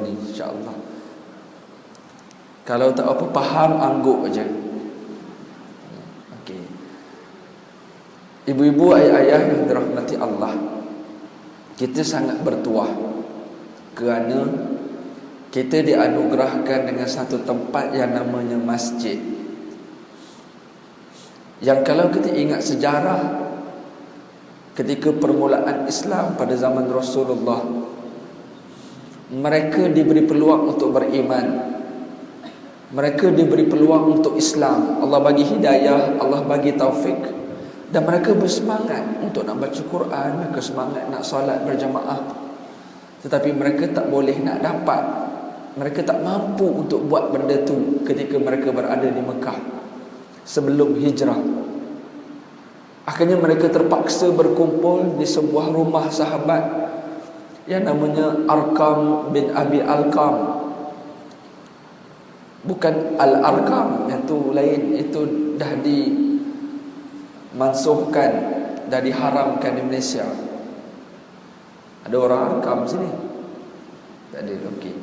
ni insya-Allah. Kalau tak apa faham, angguk aja. Okey. Ibu-ibu, ayah-ayah yang dirahmati Allah, kita sangat bertuah kerana kita dianugerahkan dengan satu tempat yang namanya masjid. Yang kalau kita ingat sejarah ketika permulaan Islam pada zaman Rasulullah, mereka diberi peluang untuk beriman, mereka diberi peluang untuk Islam. Allah bagi hidayah, Allah bagi taufik, dan mereka bersemangat untuk nak baca Quran, mereka semangat nak solat berjamaah. Tetapi mereka tak boleh nak dapat, mereka tak mampu untuk buat benda tu ketika mereka berada di Mekah sebelum hijrah. Akhirnya mereka terpaksa berkumpul di sebuah rumah sahabat yang namanya Arqam bin Abi Alqam. Bukan Al-Arqam, yang tu lain, itu dah dimansuhkan, dah diharamkan di Malaysia. Ada orang Arqam sini? Tak ada, okey.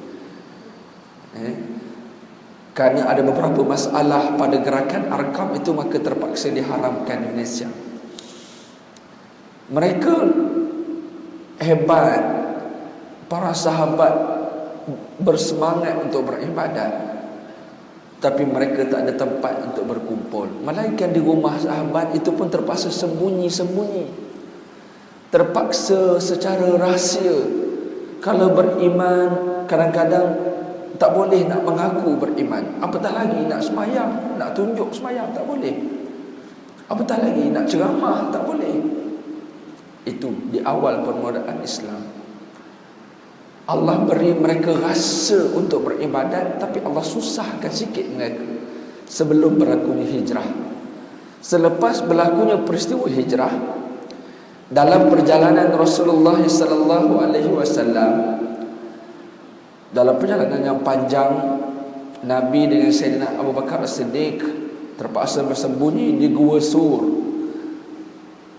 Kerana ada beberapa masalah pada gerakan Arqam itu, maka terpaksa diharamkan di Malaysia. Mereka hebat, para sahabat bersemangat untuk beribadat, tapi mereka tak ada tempat untuk berkumpul. Melainkan di rumah sahabat itu pun terpaksa sembunyi-sembunyi, terpaksa secara rahsia. Kalau beriman, kadang-kadang tak boleh nak mengaku beriman, apatah lagi nak semayang, nak tunjuk semayang, tak boleh. Apatah lagi nak ceramah, tak boleh. Itu di awal permulaan Islam. Allah beri mereka rasa untuk beribadat, tapi Allah susahkan sikit mereka sebelum berlakunya hijrah. Selepas berlakunya peristiwa hijrah, dalam perjalanan Rasulullah sallallahu alaihi wasallam, dalam perjalanan yang panjang, Nabi dengan Sayyidina Abu Bakar As-Siddiq terpaksa bersembunyi di Gua Sur.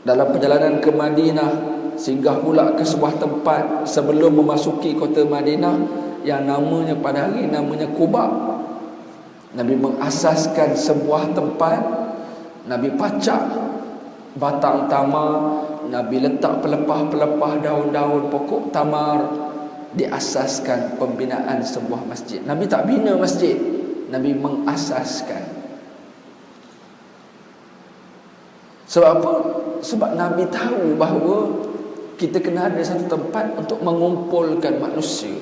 Dalam perjalanan ke Madinah, singgah pula ke sebuah tempat sebelum memasuki kota Madinah yang namanya pada hari namanya Quba. Nabi mengasaskan sebuah tempat, Nabi pacak batang tamar, Nabi letak pelepah-pelepah daun-daun pokok tamar, diasaskan pembinaan sebuah masjid. Nabi tak bina masjid, Nabi mengasaskan. Sebab apa? Sebab Nabi tahu bahawa kita kena ada satu tempat untuk mengumpulkan manusia.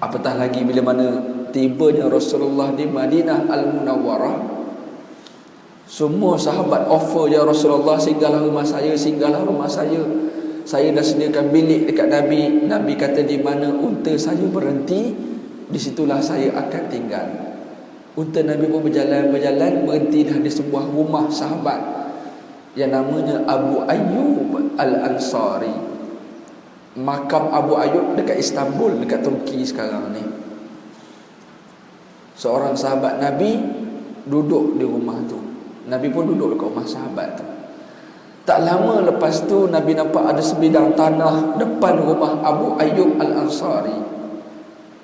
Apatah lagi bila mana tibanya Rasulullah di Madinah Al-Munawwarah, semua sahabat offer, ya Rasulullah, singgahlah rumah saya, singgahlah rumah saya. Saya dah sediakan bilik dekat Nabi. Nabi kata, di mana unta saya berhenti, di situlah saya akan tinggal. Unta Nabi pun berjalan-berjalan, berhenti dah di sebuah rumah sahabat yang namanya Abu Ayyub Al-Ansari. Makam Abu Ayyub dekat Istanbul, dekat Turki sekarang ni. Seorang sahabat Nabi duduk di rumah tu. Nabi pun duduk dekat rumah sahabat tu. Tak lama lepas tu, Nabi nampak ada sebidang tanah depan rumah Abu Ayyub Al-Ansari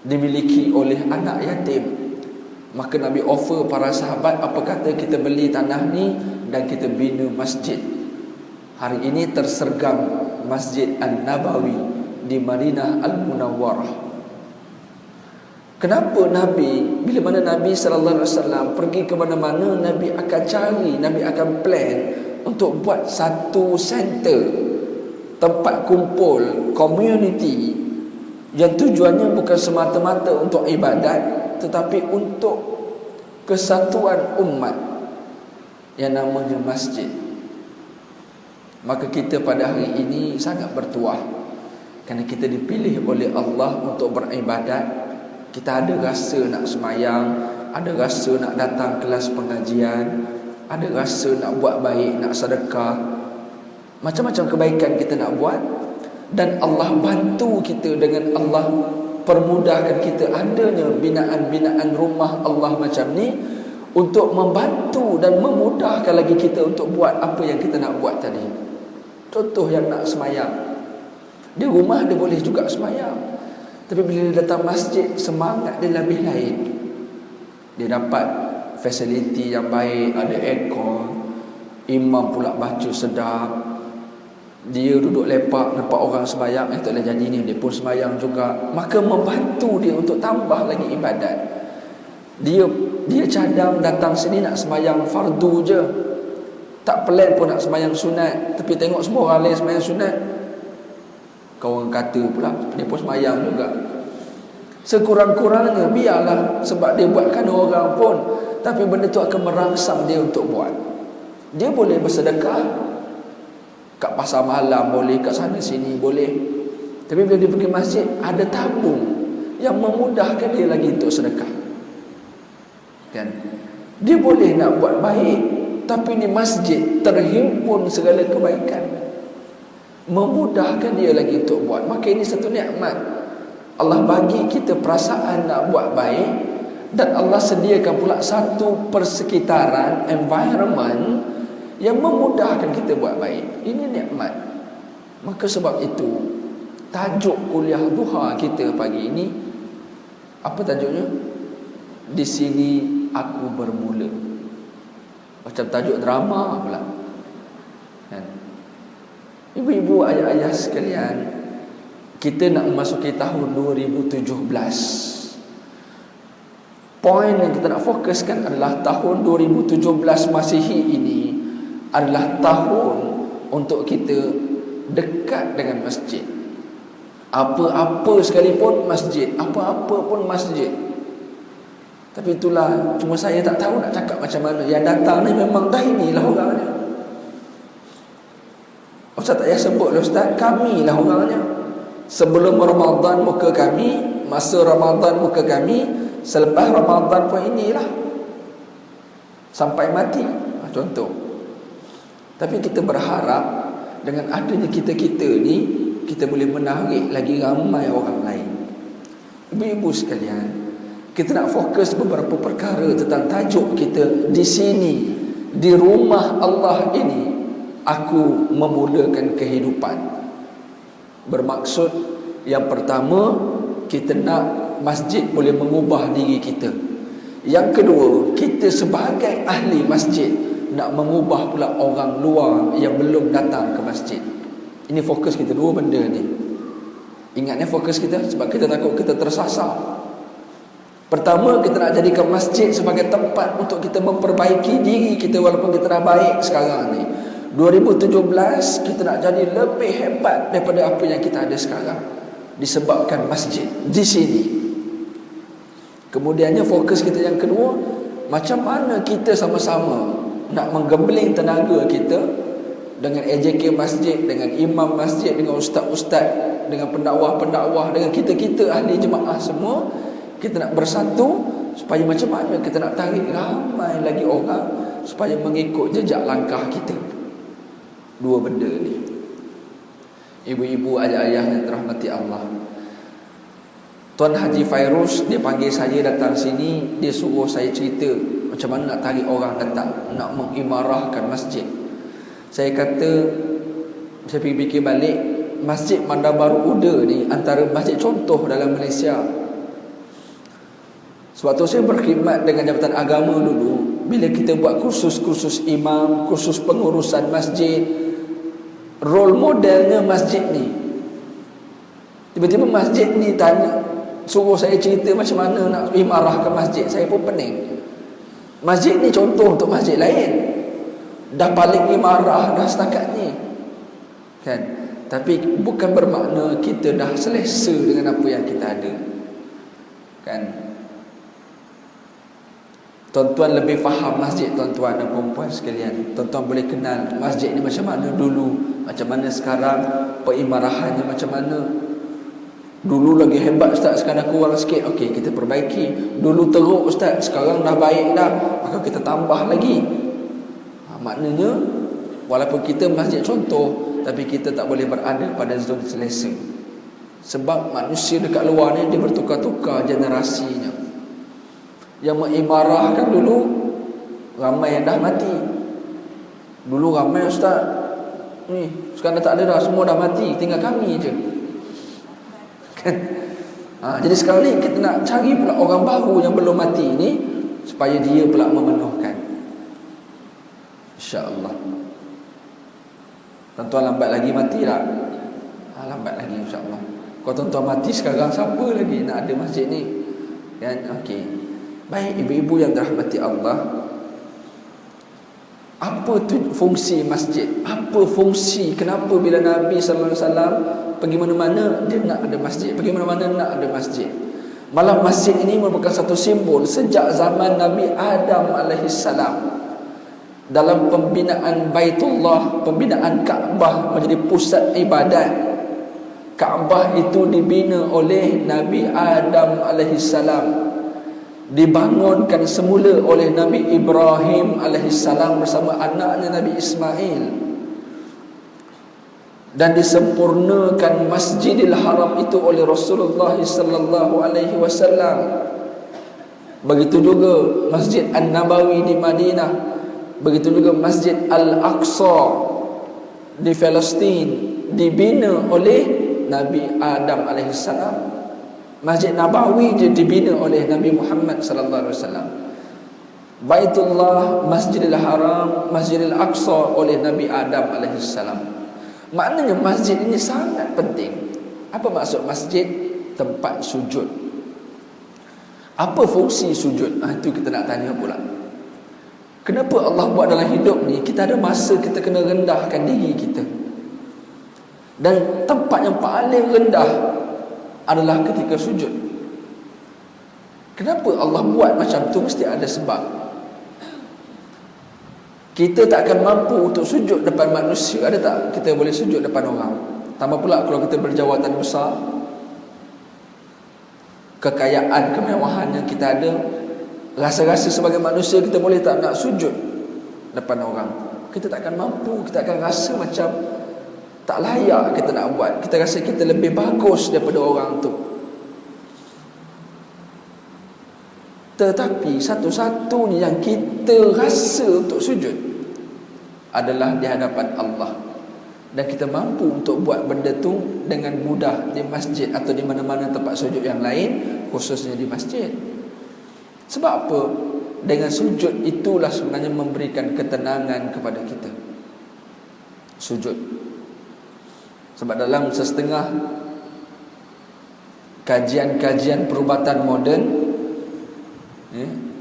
dimiliki oleh anak yatim. Maka Nabi offer para sahabat, apa kata kita beli tanah ni dan kita bina masjid. Hari ini tersergam Masjid An-Nabawi di Madinah Al-Munawwarah. Kenapa Nabi, bila mana Nabi sallallahu alaihi wasallam pergi ke mana-mana, Nabi akan cari, Nabi akan plan untuk buat satu center, tempat kumpul community yang tujuannya bukan semata-mata untuk ibadat, tetapi untuk kesatuan umat yang namanya masjid. Maka kita pada hari ini sangat bertuah kerana kita dipilih oleh Allah untuk beribadat. Kita ada rasa nak semayang, ada rasa nak datang kelas pengajian, ada rasa nak buat baik, nak sedekah, macam-macam kebaikan kita nak buat. Dan Allah bantu kita dengan Allah permudahkan kita adanya binaan-binaan rumah Allah macam ni untuk membantu dan memudahkan lagi kita untuk buat apa yang kita nak buat tadi. Contoh yang nak semayang, di rumah dia boleh juga semayang. Tapi bila dia datang masjid, semangat dia lebih lain. Dia dapat fasiliti yang baik, ada aircon, imam pula baca sedap. Dia duduk lepak, nampak orang sembahyang, tak boleh jadi ni, dia pun sembahyang juga. Maka membantu dia untuk tambah lagi ibadat. Dia cadang datang sini nak sembahyang fardu je, tak plan pun nak sembahyang sunat. Tapi tengok semua orang lain sembahyang sunat, kau orang kata pula dia pun sembahyang juga. Sekurang-kurangnya biarlah, sebab dia buatkan orang pun, tapi benda tu akan merangsang dia untuk buat. Dia boleh bersedekah kat pasar malam, boleh kat sana sini boleh. Tapi bila dia pergi masjid, ada tabung yang memudahkan dia lagi untuk sedekah. Kan? Dia boleh nak buat baik, tapi di masjid terhimpun segala kebaikan, memudahkan dia lagi untuk buat. Maka ini satu nikmat. Allah bagi kita perasaan nak buat baik, dan Allah sediakan pula satu persekitaran, environment yang memudahkan kita buat baik. Ini nikmat. Maka sebab itu, tajuk kuliah duha kita pagi ini, apa tajuknya? Di sini aku bermula. Macam tajuk drama pula. Kan? Ibu-ibu, ayah-ayah sekalian, kita nak memasuki tahun 2017. Poin yang kita nak fokuskan adalah tahun 2017 Masihi ini adalah tahun untuk kita dekat dengan masjid. Apa-apa sekalipun masjid, apa-apa pun masjid. Tapi itulah, cuma saya tak tahu nak cakap macam mana. Yang datang ni memang dah inilah orangnya. Ustaz tak payah sebut lah Ustaz, kami lah orangnya. Sebelum Ramadan muka kami, masa Ramadan muka kami, selepas Ramadan pun inilah, sampai mati. Contoh. Tapi kita berharap dengan adanya kita-kita ni, kita boleh menarik lagi ramai orang lain. Ibu-ibu sekalian, kita nak fokus beberapa perkara tentang tajuk kita di sini, di rumah Allah ini, aku memulakan kehidupan. Bermaksud yang pertama, kita nak masjid boleh mengubah diri kita. Yang kedua, kita sebagai ahli masjid nak mengubah pula orang luar yang belum datang ke masjid. Ini fokus kita, dua benda ni. Ingatnya fokus kita, sebab kita takut kita tersasar. Pertama, kita nak jadikan masjid sebagai tempat untuk kita memperbaiki diri kita walaupun kita dah baik sekarang ni. 2017 kita nak jadi lebih hebat daripada apa yang kita ada sekarang, disebabkan masjid di sini. Kemudiannya fokus kita yang kedua, macam mana kita sama-sama nak menggembling tenaga kita dengan AJK masjid, dengan imam masjid, dengan ustaz-ustaz, dengan pendakwah-pendakwah, dengan kita-kita ahli jemaah semua. Kita nak bersatu supaya macam mana kita nak tarik ramai lagi orang supaya mengikut jejak langkah kita. Dua benda ni. Ibu-ibu, ayah-ayah yang dirahmati Allah, Tuan Haji Fairuz, dia panggil saya datang sini, dia suruh saya cerita macam mana nak tarik orang datang, nak mengimarahkan masjid. Saya kata, saya fikir balik, Masjid Bandar Baru Uda ni antara masjid contoh dalam Malaysia. Sebab tu saya berkhidmat dengan Jabatan Agama dulu. Bila kita buat kursus-kursus imam, kursus pengurusan masjid, role modelnya masjid ni. Tiba-tiba masjid ni tanya, suruh saya cerita macam mana nak imarahkan masjid. Saya pun pening. Masjid ni contoh untuk masjid lain, dah paling imarah dah setakat ni, kan? Tapi bukan bermakna kita dah selesa dengan apa yang kita ada, kan? Tuan-tuan lebih faham masjid, tuan-tuan dan puan-puan sekalian. Tuan-tuan boleh kenal masjid ni macam mana dulu, macam mana sekarang, peimarahannya macam mana. Dulu lagi hebat Ustaz, sekarang kurang sikit. Okey, kita perbaiki. Dulu teruk Ustaz, sekarang dah baik dah, maka kita tambah lagi. Maknanya walaupun kita masjid contoh, tapi kita tak boleh berada pada zon selesa. Sebab manusia dekat luar ni dia bertukar-tukar generasinya. Yang mengimarahkan dulu ramai yang dah mati. Dulu ramai Ustaz, ni sekarang dah tak ada dah, semua dah mati, tinggal kami je. Jadi sekarang ni kita nak cari pula orang baru yang belum mati ni, supaya dia pula memenuhkan. InsyaAllah. Tuan-tuan lambat lagi mati tak? Lambat lagi insyaAllah. Kalau tuan-tuan mati sekarang, siapa lagi nak ada masjid ni? Kan? Okey. Baik ibu-ibu yang dirahmati Allah, apa tu fungsi masjid? Apa fungsi, kenapa bila Nabi sallallahu alaihi wasallam pergi mana-mana dia nak ada masjid, pergi mana-mana nak ada masjid? Malah masjid ini merupakan satu simbol sejak zaman Nabi Adam alaihi salam. Dalam pembinaan Baitullah, pembinaan Kaabah menjadi pusat ibadat. Kaabah itu dibina oleh Nabi Adam alaihi salam, dibangunkan semula oleh Nabi Ibrahim alaihissalam bersama anaknya Nabi Ismail, dan disempurnakan Masjidil Haram itu oleh Rasulullah sallallahu alaihi wasallam. Begitu juga Masjid An-Nabawi di Madinah, begitu juga Masjid Al-Aqsa di Palestin dibina oleh Nabi Adam alaihissalam. Masjid Nabawi je dibina oleh Nabi Muhammad sallallahu alaihi wasallam. Baitullah, Masjidil Haram, Masjidil Aqsa oleh Nabi Adam alaihi salam. Maknanya masjid ini sangat penting. Apa maksud masjid? Tempat sujud. Apa fungsi sujud? Itu kita nak tanya pula. Kenapa Allah buat dalam hidup ni kita ada masa kita kena rendahkan diri kita? Dan tempat yang paling rendah adalah ketika sujud. Kenapa Allah buat macam tu? Mesti ada sebab. Kita tak akan mampu untuk sujud depan manusia. Ada tak kita boleh sujud depan orang? Tambah pula kalau kita berjawatan besar, kekayaan, kemewahan yang kita ada, rasa-rasa sebagai manusia kita boleh tak nak sujud depan orang? Kita tak akan mampu. Kita akan rasa macam tak layak kita nak buat. Kita rasa kita lebih bagus daripada orang tu. Tetapi satu-satunya yang kita rasa untuk sujud adalah di hadapan Allah. Dan kita mampu untuk buat benda tu dengan mudah di masjid atau di mana-mana tempat sujud yang lain, khususnya di masjid. Sebab apa? Dengan sujud itulah sebenarnya memberikan ketenangan kepada kita. Sujud. Sebab dalam setengah kajian-kajian perubatan moden,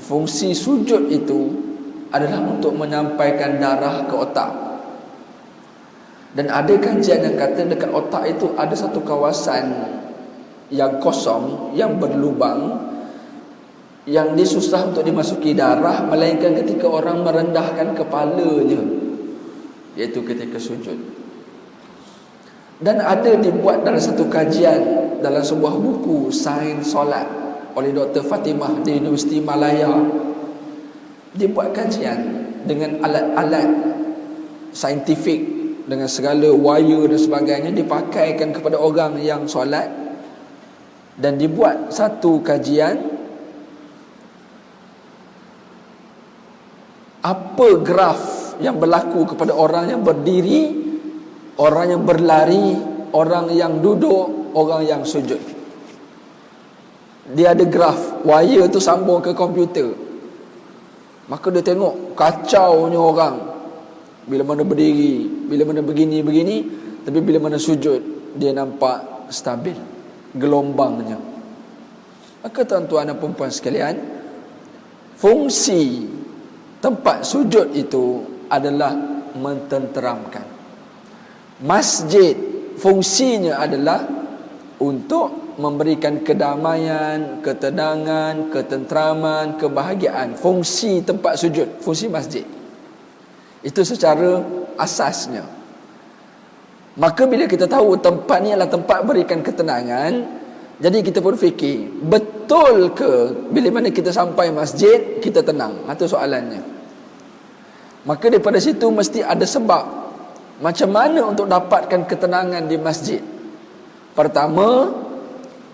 fungsi sujud itu adalah untuk menyampaikan darah ke otak. Dan ada kajian yang kata dekat otak itu ada satu kawasan yang kosong, yang berlubang, yang dia susah untuk dimasuki darah, melainkan ketika orang merendahkan kepalanya, iaitu ketika sujud. Dan ada dibuat dalam satu kajian dalam sebuah buku Sains Solat oleh Dr. Fatimah di Universiti Malaya. Dia buat kajian dengan alat-alat saintifik, dengan segala wire dan sebagainya, dipakaikan kepada orang yang solat. Dan dibuat satu kajian apa graf yang berlaku kepada orang yang berdiri, orang yang berlari, orang yang duduk, orang yang sujud. Dia ada graf, wire tu sambung ke komputer. Maka dia tengok kacaunya orang bila mana berdiri, bila mana begini-begini, tapi bila mana sujud dia nampak stabil gelombangnya. Maka tuan-tuan dan puan-puan sekalian, fungsi tempat sujud itu adalah mententeramkan. Masjid fungsinya adalah untuk memberikan kedamaian, ketenangan, ketenteraman, kebahagiaan. Fungsi tempat sujud, fungsi masjid. Itu secara asasnya. Maka bila kita tahu tempat ni adalah tempat berikan ketenangan, jadi kita pun fikir, betul ke bila mana kita sampai masjid kita tenang? Itu soalannya. Maka daripada situ mesti ada sebab macam mana untuk dapatkan ketenangan di masjid. Pertama,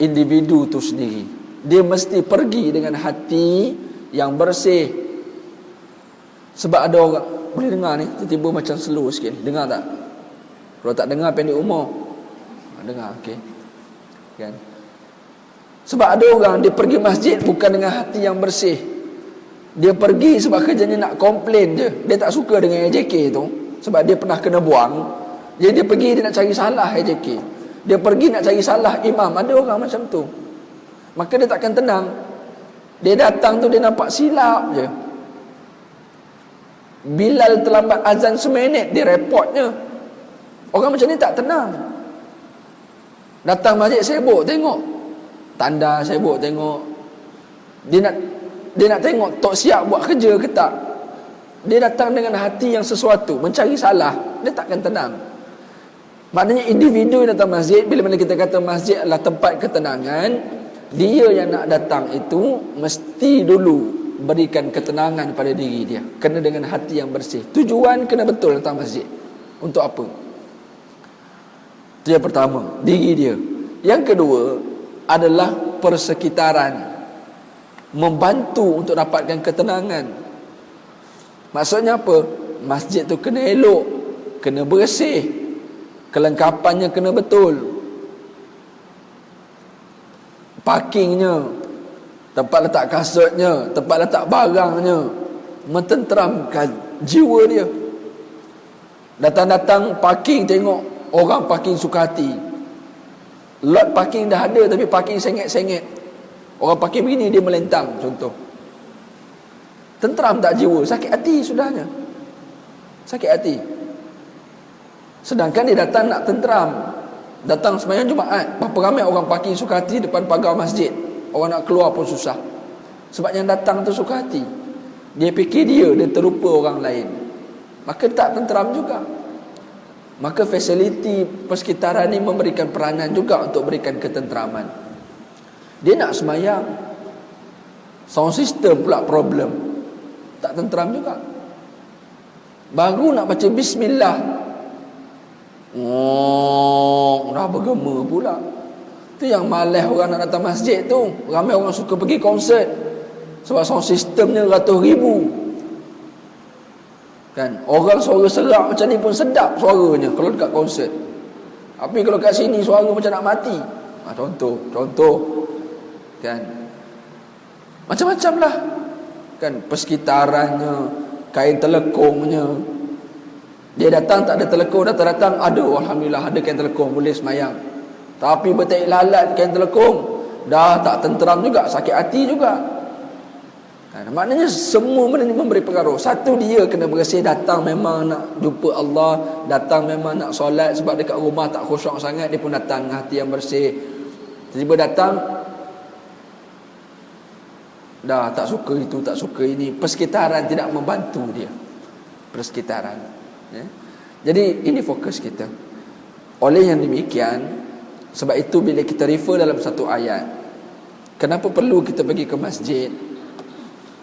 individu tu sendiri, dia mesti pergi dengan hati yang bersih. Sebab ada orang boleh dengar ni tiba-tiba macam slow sikit. Dengar tak? Kalau tak dengar pendek umur, dengar, okey. Kan? Sebab ada orang dia pergi masjid bukan dengan hati yang bersih. Dia pergi sebab kerjanya nak komplain je. Dia tak suka dengan AJK tu sebab dia pernah kena buang. Jadi dia pergi, dia nak cari salah AJK. Dia pergi nak cari salah imam. Ada orang macam tu. Maka dia takkan tenang. Dia datang tu dia nampak silap je. Bilal terlambat azan seminit, dia reportnya. Orang macam ni tak tenang. Datang masjid sibuk tengok tanda, sibuk tengok. Dia nak tengok tok siap buat kerja ke tak. Dia datang dengan hati yang sesuatu, mencari salah. Dia takkan tenang. Maknanya individu yang datang masjid, bila mana kita kata masjid adalah tempat ketenangan, dia yang nak datang itu mesti dulu berikan ketenangan pada diri dia, kena dengan hati yang bersih. Tujuan kena betul datang masjid. Untuk apa? Itu yang pertama, diri dia. Yang kedua adalah persekitaran, membantu untuk dapatkan ketenangan. Maksudnya apa? Masjid tu kena elok, kena bersih, kelengkapannya kena betul, parkingnya, tempat letak kasutnya, tempat letak barangnya, mententeramkan jiwa dia. Datang-datang parking, tengok orang parking suka hati. Lot parking dah ada tapi parking sengit-sengit. Orang parking begini dia melentang, contoh. Tenteram tak jiwa? Sakit hati sudahnya. Sakit hati. Sedangkan dia datang nak tenteram. Datang sembahyang Jumaat, berapa ramai orang parking suka hati depan pagar masjid. Orang nak keluar pun susah. Sebab yang datang tu suka hati. Dia fikir dia terlupa orang lain. Maka tak tenteram juga. Maka fasiliti persekitaran ni memberikan peranan juga untuk berikan ketenteraman. Dia nak sembahyang, sound system pula problem, tak tenteram juga. Baru nak baca bismillah, dah bergema pula. Tu yang malas orang nak datang masjid tu. Ramai orang suka pergi konsert sebab sound systemnya ratus ribu. Kan, orang suara serak macam ni pun sedap suaranya kalau dekat konsert. Tapi kalau kat sini suara macam nak mati. Contoh kan, macam-macam lah kan, persekitarannya, kain telekongnya. Dia datang tak ada telekong, datang ada, alhamdulillah ada kain telekong, boleh semayang. Tapi betik lalat kain telekong, dah tak tenteram juga, sakit hati juga. Maknanya semua benda ni memberi pengaruh. Satu, dia kena bersih, datang memang nak jumpa Allah, datang memang nak solat. Sebab dekat rumah tak khusyuk sangat, dia pun datang dengan hati yang bersih. Tiba-tiba datang, dah tak suka itu, tak suka ini. Persekitaran tidak membantu dia. Persekitaran ya? Jadi ini fokus kita. Oleh yang demikian, sebab itu bila kita refer dalam satu ayat, kenapa perlu kita pergi ke masjid,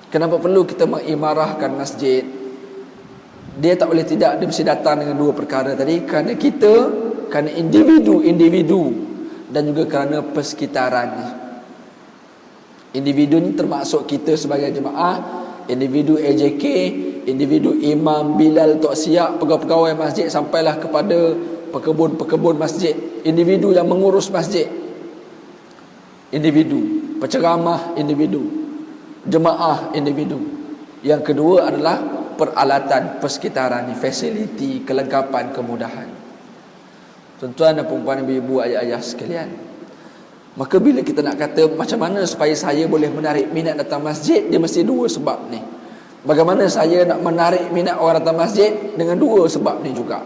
kenapa perlu kita mengimarahkan masjid, dia tak boleh tidak, dia mesti datang dengan dua perkara tadi. Kerana kita, kerana individu dan juga kerana persekitarannya. Individu ni termasuk kita sebagai jemaah, individu AJK, individu imam, Bilal, tok siap, pegawai-pegawai masjid, sampailah kepada pekebun-pekebun masjid, individu yang mengurus masjid, individu penceramah, individu jemaah, individu. Yang kedua adalah peralatan persekitaran, fasiliti, kelengkapan, kemudahan. Tuan-tuan dan puan-puan, ibu-ibu, ayah-ayah sekalian, maka bila kita nak kata macam mana supaya saya boleh menarik minat datang masjid, dia mesti dua sebab ni. Bagaimana saya nak menarik minat orang datang masjid? Dengan dua sebab ni juga.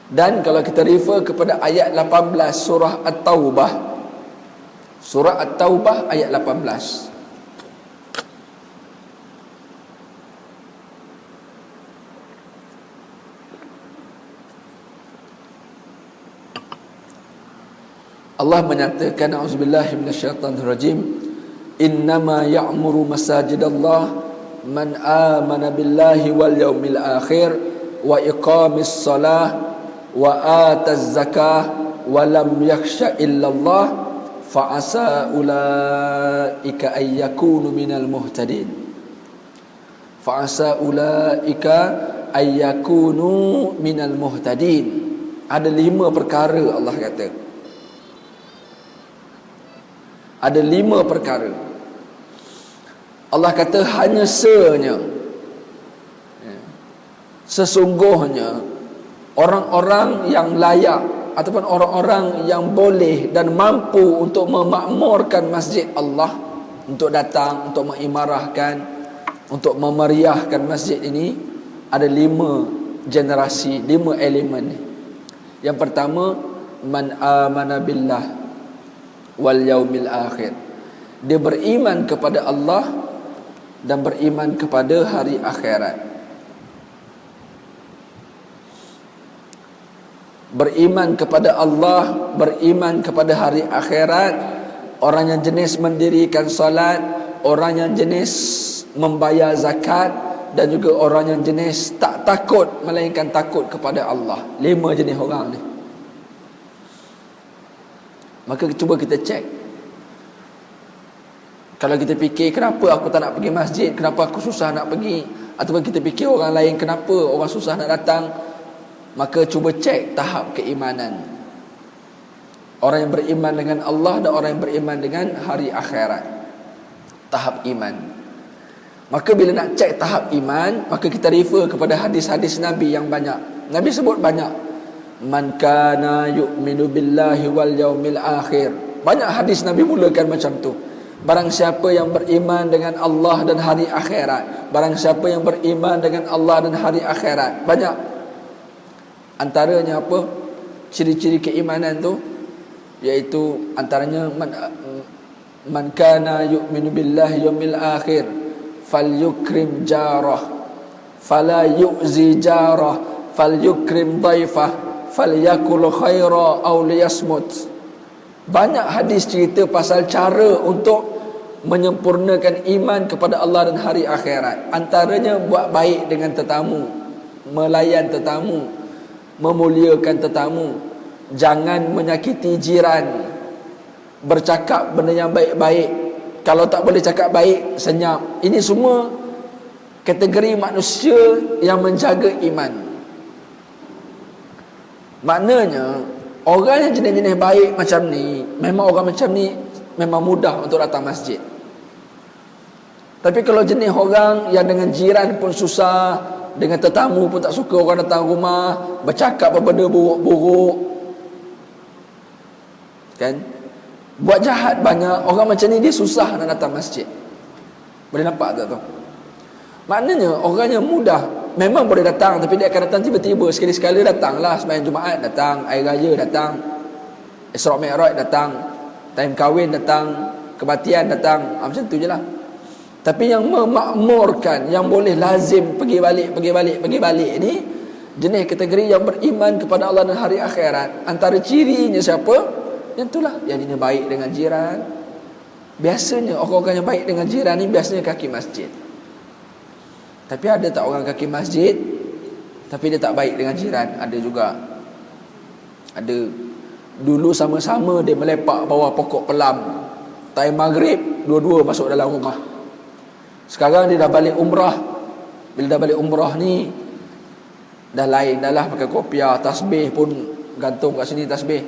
Dan kalau kita refer kepada ayat 18 surah At-Taubah, surah At-Taubah ayat 18, Allah menyatakan, auzubillahi minasyaitanir rajim, innama ya'muru masajidallah man amana billahi wal yaumil akhir wa iqamis salah wa ataz zakah wa lam yakhsha illallah fa asa ulaika ay yakunu minal muhtadin. Fa asa ulaika ay yakunu minal muhtadin. Ada 5 perkara Allah kata. Ada 5 perkara. Allah kata hanya sesungguhnya orang-orang yang layak ataupun orang-orang yang boleh dan mampu untuk memakmurkan masjid Allah, untuk datang, untuk mengimarahkan, untuk memeriahkan masjid ini, ada 5 generasi, 5 elemen. Yang pertama, man amana billah wal yaumil akhir. Dia beriman kepada Allah dan beriman kepada hari akhirat. Beriman kepada Allah, beriman kepada hari akhirat. Orang yang jenis mendirikan salat, orang yang jenis membayar zakat, dan juga orang yang jenis tak takut melainkan takut kepada Allah. 5 jenis orang ni. Maka cuba kita cek. Kalau kita fikir kenapa aku tak nak pergi masjid, kenapa aku susah nak pergi, ataupun kita fikir orang lain kenapa orang susah nak datang, maka cuba cek tahap keimanan orang yang beriman dengan Allah dan orang yang beriman dengan hari akhirat. Tahap iman. Maka bila nak cek tahap iman, maka kita refer kepada hadis-hadis Nabi yang banyak. Nabi sebut banyak. Man kana yu'minu billahi wal yaumil akhir. Banyak hadis Nabi mulakan macam tu. Barang siapa yang beriman dengan Allah dan hari akhirat, barang siapa yang beriman dengan Allah dan hari akhirat. Banyak. Antaranya apa? Ciri-ciri keimanan tu, iaitu antaranya man kana yu'minu billahi yaumil akhir falyukrim jarah fala yu'zi jarah falyukrim dhaifah falyakul khaira aw liyasmut. Banyak hadis cerita pasal cara untuk menyempurnakan iman kepada Allah dan hari akhirat. Antaranya buat baik dengan tetamu, melayan tetamu, memuliakan tetamu, jangan menyakiti jiran, bercakap benda yang baik-baik. Kalau tak boleh cakap baik, senyap. Ini semua kategori manusia yang menjaga iman. Maknanya orang yang jenis-jenis baik macam ni, memang orang macam ni memang mudah untuk datang masjid. Tapi kalau jenis orang yang dengan jiran pun susah, dengan tetamu pun tak suka orang datang rumah, bercakap benda buruk-buruk, kan, buat jahat banyak, orang macam ni dia susah nak datang masjid. Boleh nampak tak tu? Maknanya orang yang mudah memang boleh datang, tapi dia akan datang tiba-tiba. Sekali-sekala datanglah, sembahyang Jumaat datang, Hari Raya datang, Isra Mi'raj datang, time kahwin datang, kematian datang, macam tu je lah. Tapi yang memakmurkan, yang boleh lazim pergi balik ni, jenis kategori yang beriman kepada Allah dan hari akhirat. Antara cirinya siapa? Yang itulah, yang jenis baik dengan jiran. Biasanya orang-orang yang baik dengan jiran ni biasanya kaki masjid. Tapi ada tak orang kaki masjid tapi dia tak baik dengan jiran? Ada juga. Ada. Dulu sama-sama dia melepak bawah pokok pelam, time maghrib dua-dua masuk dalam rumah. Sekarang dia dah balik umrah. Bila dah balik umrah ni dah lain dah lah, pakai kopiah, tasbih pun gantung kat sini tasbih,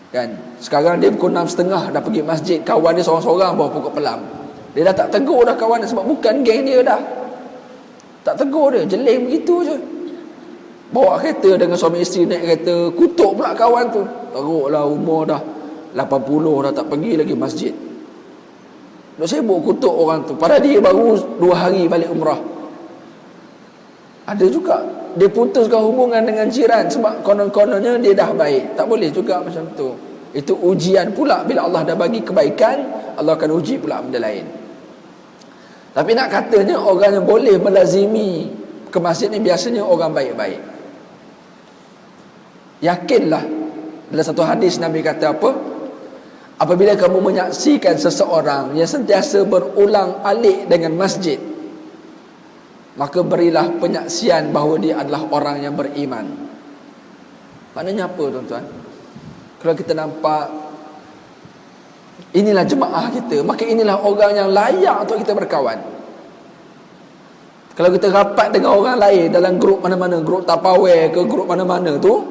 kan. Sekarang dia pukul 6.30 dah pergi masjid, kawan dia seorang-seorang bawah pokok pelam. Dia dah tak tegur dah kawan dia, sebab bukan geng dia dah. Tak tegur dia, jeling begitu je. Bawa kereta dengan suami isteri, naik kereta, kutuk pula kawan tu. Teruklah umur dah 80 dah tak pergi lagi masjid. Duk sibuk kutuk orang tu, padahal dia baru 2 hari balik umrah. Ada juga dia putuskan hubungan dengan jiran sebab konon-kononnya dia dah baik. Tak boleh juga macam tu. Itu ujian pula. Bila Allah dah bagi kebaikan, Allah akan uji pula benda lain. Tapi nak katanya orang yang boleh melazimi ke masjid ni biasanya orang baik-baik. Yakinlah, dalam satu hadis Nabi kata apa? Apabila kamu menyaksikan seseorang yang sentiasa berulang alik dengan masjid, maka berilah penyaksian bahawa dia adalah orang yang beriman. Maknanya apa tuan-tuan? Kalau kita nampak inilah jemaah kita, maka inilah orang yang layak untuk kita berkawan. Kalau kita rapat dengan orang lain dalam grup mana-mana, grup tapawai ke grup mana-mana tu,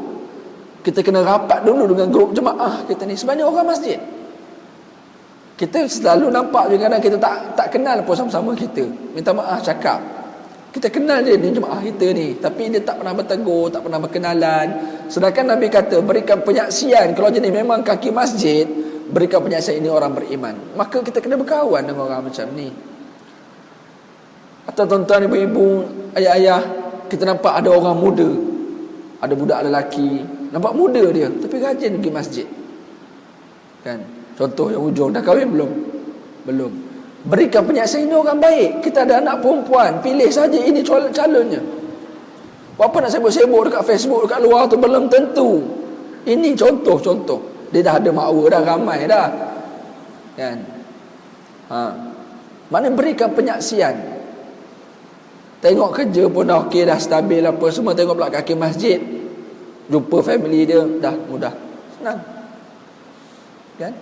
kita kena rapat dulu dengan grup jemaah kita ni. Sebenarnya orang masjid. Kita selalu nampak juga kadang kita tak kenal pun sama-sama kita. Minta maaf cakap. Kita kenal dia ni jemaah kita ni, tapi dia tak pernah bertegur, tak pernah berkenalan. Sedangkan Nabi kata berikan penyaksian kalau jenis memang kaki masjid, berikan penyaksian ini orang beriman. Maka kita kena berkawan dengan orang macam ni. Atau tuan-tuan, ibu-ibu, ayah-ayah, kita nampak ada orang muda, ada budak lelaki, nampak muda dia tapi rajin pergi masjid. Kan? Contoh yang ujung, dah kahwin belum? Belum. Berikan penyaksian ini orang baik. Kita ada anak perempuan, pilih saja ini calonnya. Apa nak sibuk-sibuk dekat Facebook, dekat luar tu belum tentu. Ini contoh-contoh. Dia dah ada makwa dah, ramai dah. Kan? Mana berikan penyaksian. Tengok kerja pun dah okey, dah stabil apa semua. Tengok pula kaki masjid, jumpa family dia, dah mudah, senang. Kan?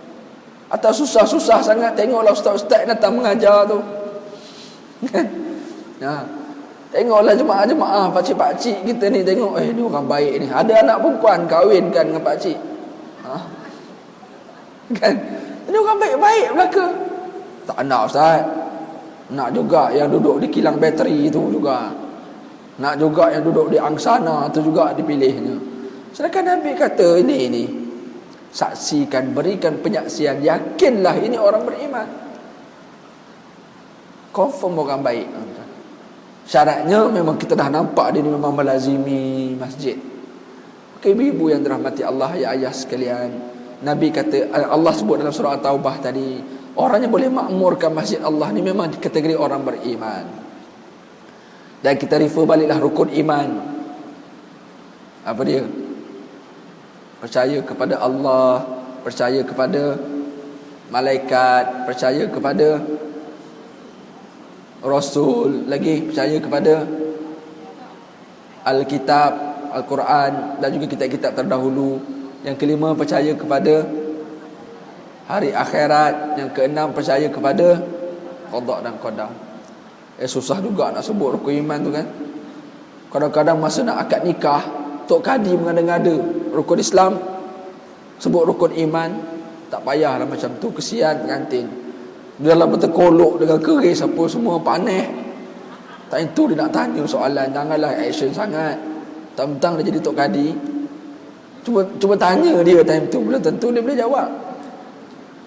Atau susah-susah sangat, tengoklah ustaz-ustaz datang mengajar tu. Tengoklah jemaah-jemaah, pakcik-pakcik kita ni, tengok, ni orang baik ni. Ada anak perempuan kahwin kan dengan pakcik. Kan? Ini orang baik-baik belaka. Tak nak ustaz. Nak juga yang duduk di kilang bateri itu juga. Nak juga yang duduk di angsana itu juga dipilihnya. Sedangkan Nabi kata ini saksikan, berikan penyaksian, yakinlah ini orang beriman, confirm orang baik. Syaratnya memang kita dah nampak dia ni memang melazimi masjid. Okay, ibu-ibu yang dirahmati Allah, ya ayah sekalian, Nabi kata, Allah sebut dalam surah At-Taubah tadi, orang yang boleh makmurkan masjid Allah ni memang kategori orang beriman. Dan kita refer baliklah rukun iman. Apa dia? Percaya kepada Allah, percaya kepada malaikat, percaya kepada Rasul, lagi percaya kepada Alkitab, Al-Quran dan juga kitab-kitab terdahulu. Yang kelima, percaya kepada hari akhirat. Yang keenam, percaya kepada qada dan qadar. Susah juga nak sebut rukun iman tu kan. Kadang-kadang masa nak akad nikah, Tok Kadi mengada-ngada rukun Islam, sebut rukun iman, tak payahlah macam tu, kesian pengantin. Dia dalam berterkolok dengan keris apa semua, panik. Tak itu dia nak tanya soalan, janganlah action sangat. Tentang dia jadi Tok Kadi. Cuba tanya dia time tu, belum tentu dia boleh jawab.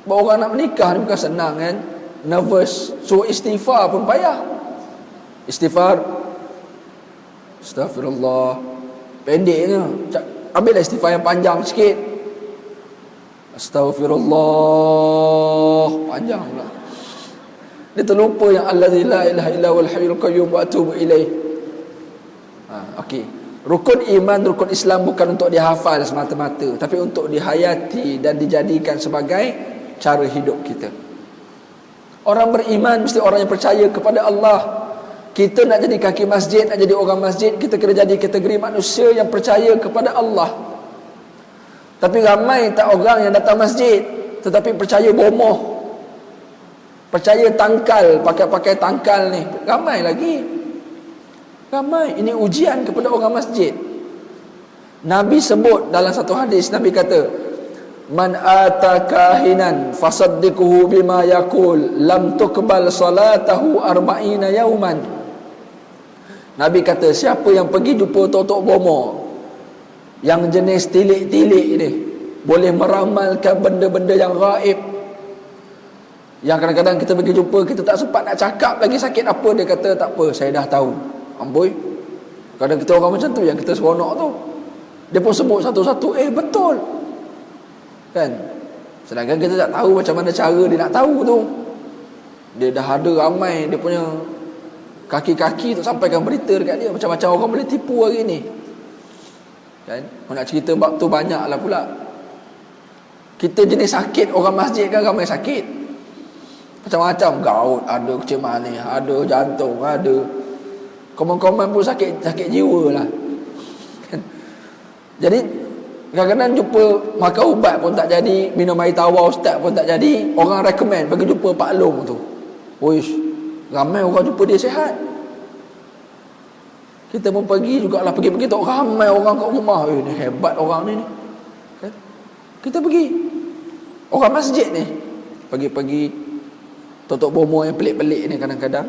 Bahawa orang nak menikah ni bukan senang kan. Nervous. So istighfar pun payah. Istighfar, Astaghfirullah, pendeknya. Ambillah istighfar yang panjang sikit. Astaghfirullah, panjang pula. Dia terlupa yang allazi la ilaha illa huwal hayyul qayyum wa atubu ilaih. Okey. Rukun iman, rukun Islam bukan untuk dihafal semata-mata, tapi untuk dihayati dan dijadikan sebagai cara hidup kita. Orang beriman mesti orang yang percaya kepada Allah. Kita nak jadi kaki masjid, nak jadi orang masjid, kita kena jadi kategori manusia yang percaya kepada Allah. Tapi ramai tak orang yang datang masjid tetapi percaya bomoh, percaya tangkal, pakai tangkal ni. Ramai lagi. Ramai. Ini ujian kepada orang masjid. Nabi sebut dalam satu hadis, Nabi kata, man atakahinan fasaddiquhu bima yaqul lam tuqbal salatahu arba'ina yauman. Nabi kata, siapa yang pergi jumpa tok-tok bomo yang jenis tilik-tilik ni, boleh meramalkan benda-benda yang gaib, yang kadang-kadang kita pergi jumpa, kita tak sempat nak cakap lagi sakit apa, dia kata tak apa, saya dah tahu. Amboi. Kadang kita orang macam tu yang kita seronok tu. Dia pun sebut satu-satu, betul. Kan? Sedangkan kita tak tahu macam mana cara dia nak tahu tu. Dia dah ada ramai dia punya kaki-kaki tu sampaikan berita dekat dia. Macam-macam orang boleh tipu hari ni. Kan? Kalau nak cerita bab tu banyak lah pula. Kita jenis sakit, orang masjid kan ramai sakit. Macam-macam, gout, ada kecil manis, ada jantung, ada komen-komen pun sakit jiwa lah. Kan? Jadi kadang-kadang jumpa makan ubat pun tak jadi, minum air tawar ustaz pun tak jadi, orang recommend pergi jumpa Pak Long tu. Uish, ramai orang jumpa dia sihat. Kita pun pergi jugalah, pergi-pergi tak ramai orang kat rumah. Ni hebat orang ni. Kan? Kita pergi. Orang masjid ni. Pagi-pagi Totok bomo yang pelik-pelik ni kadang-kadang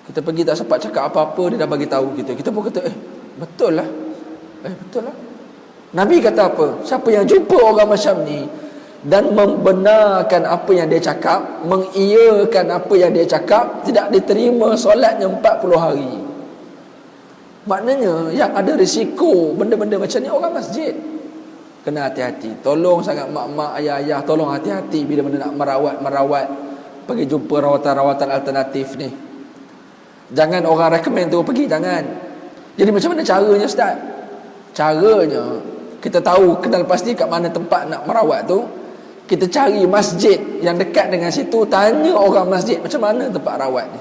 kita pergi tak sempat cakap apa-apa, dia dah bagi tahu kita. Kita pun kata, betul lah. Betul lah. Nabi kata apa? Siapa yang jumpa orang macam ni dan membenarkan apa yang dia cakap, mengiyakan apa yang dia cakap, tidak diterima solatnya 40 hari. Maknanya yang ada risiko benda-benda macam ni orang masjid. Kena hati-hati. Tolong sangat mak-mak, ayah-ayah, tolong hati-hati bila mana nak merawat, pergi jumpa rawatan-rawatan alternatif ni. Jangan orang recommend tu pergi, jangan. Jadi macam mana caranya, Ustaz? Caranya, kita tahu, kenal pasti kat mana tempat nak merawat tu. Kita cari masjid yang dekat dengan situ, tanya orang masjid macam mana tempat rawat ni.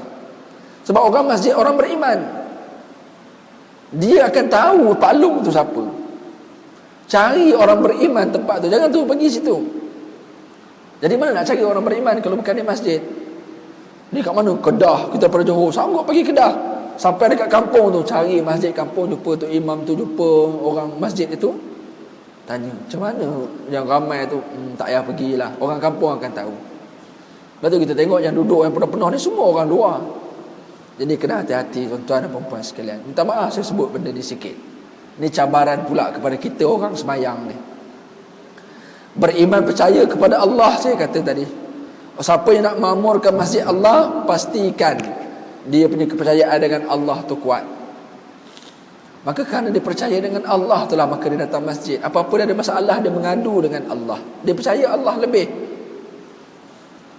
Sebab orang masjid orang beriman, dia akan tahu Pak Long tu siapa. Cari orang beriman tempat tu, jangan tu pergi situ. Jadi mana nak cari orang beriman kalau bukan di masjid? Ni kat mana? Kedah. Kita pada Johor, sanggup pergi Kedah. Sampai dekat kampung tu, cari masjid kampung, jumpa tu imam tu, jumpa orang masjid itu, tanya, macam mana yang ramai tu? Tak payah pergilah, orang kampung akan tahu. Lepas tu kita tengok yang duduk yang penuh-penuh ni semua orang luar. Jadi kena hati-hati tuan-tuan dan puan-puan sekalian. Minta maaf saya sebut benda ni sikit. Ni cabaran pula kepada kita orang semayang ni. Beriman percaya kepada Allah, saya kata tadi. Siapa yang nak makmurkan masjid Allah, pastikan dia punya kepercayaan dengan Allah tu kuat. Maka kerana dia percaya dengan Allah tu lah, maka dia datang masjid. Apa-apa dia ada masalah, dia mengadu dengan Allah. Dia percaya Allah lebih.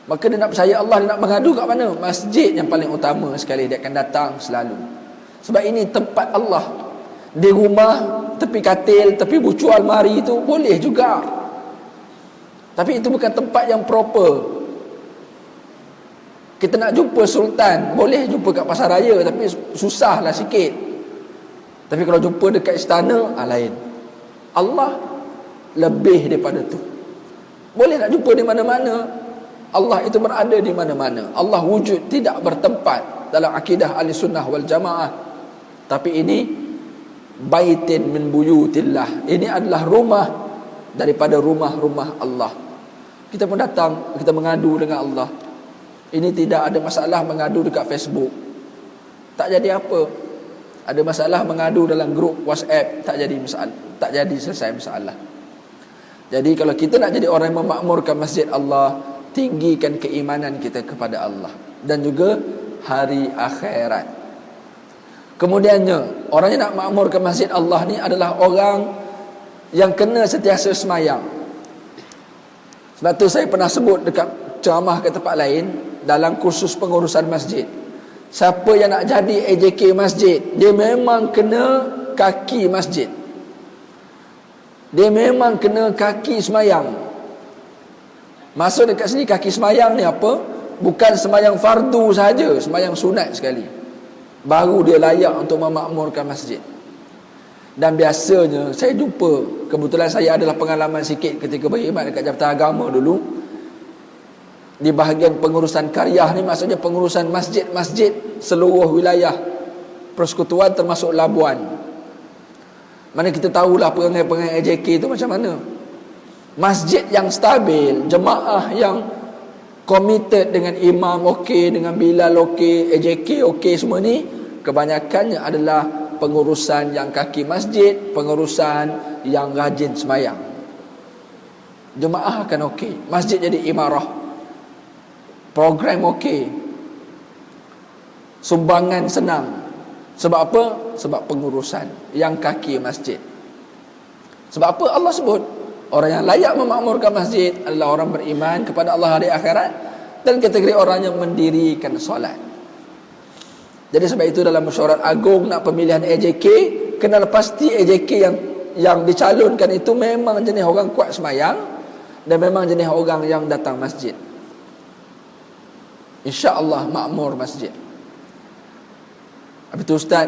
Maka dia nak percaya Allah, dia nak mengadu kat mana? Masjid yang paling utama sekali, dia akan datang selalu. Sebab ini tempat Allah. Di rumah, tepi katil, tepi bucu almari itu boleh juga. Tapi itu bukan tempat yang proper. Kita nak jumpa sultan, boleh jumpa kat pasar raya, tapi susahlah sikit. Tapi kalau jumpa dekat istana, lain. Allah lebih daripada tu. Boleh nak jumpa di mana-mana. Allah itu berada di mana-mana. Allah wujud, tidak bertempat dalam akidah ahli sunnah wal jamaah. Tapi ini baitin min buyutillah. Ini adalah rumah daripada rumah-rumah Allah. Kita pun datang, kita mengadu dengan Allah. Ini tidak ada masalah mengadu dekat Facebook, tak jadi apa. Ada masalah mengadu dalam grup WhatsApp, tak jadi masalah, tak jadi selesai masalah. Jadi kalau kita nak jadi orang yang memakmurkan masjid Allah, tinggikan keimanan kita kepada Allah dan juga hari akhirat. Kemudiannya, orang yang nak makmurkan masjid Allah ni adalah orang yang kena sentiasa semayang. Sebab tu saya pernah sebut dekat ceramah ke tempat lain, dalam kursus pengurusan masjid, siapa yang nak jadi AJK masjid, dia memang kena kaki masjid. Dia memang kena kaki semayang. Maksud dekat sini kaki semayang ni apa? Bukan semayang fardu saja, semayang sunat sekali, baru dia layak untuk memakmurkan masjid. Dan biasanya saya jumpa, kebetulan saya adalah pengalaman sikit ketika berkhidmat dekat Jabatan Agama dulu. Di bahagian pengurusan karyah ni, maksudnya pengurusan masjid-masjid seluruh wilayah persekutuan termasuk Labuan. Mana kita tahulah perangai-perangai AJK tu macam mana. Masjid yang stabil, jemaah yang committed dengan imam okey, dengan bilal okey, AJK okey, semua ni kebanyakannya adalah pengurusan yang kaki masjid, pengurusan yang rajin semayang. Jemaah akan okey, masjid jadi imarah, program okey, sumbangan senang. Sebab apa? Sebab pengurusan yang kaki masjid. Sebab apa Allah sebut orang yang layak memakmurkan masjid adalah orang beriman kepada Allah hari akhirat dan kategori orang yang mendirikan solat. Jadi sebab itu dalam mesyuarat agung nak pemilihan AJK, kenal pasti AJK yang dicalonkan itu memang jenis orang kuat semayang dan memang jenis orang yang datang masjid. InsyaAllah makmur masjid. Habis tu Ustaz,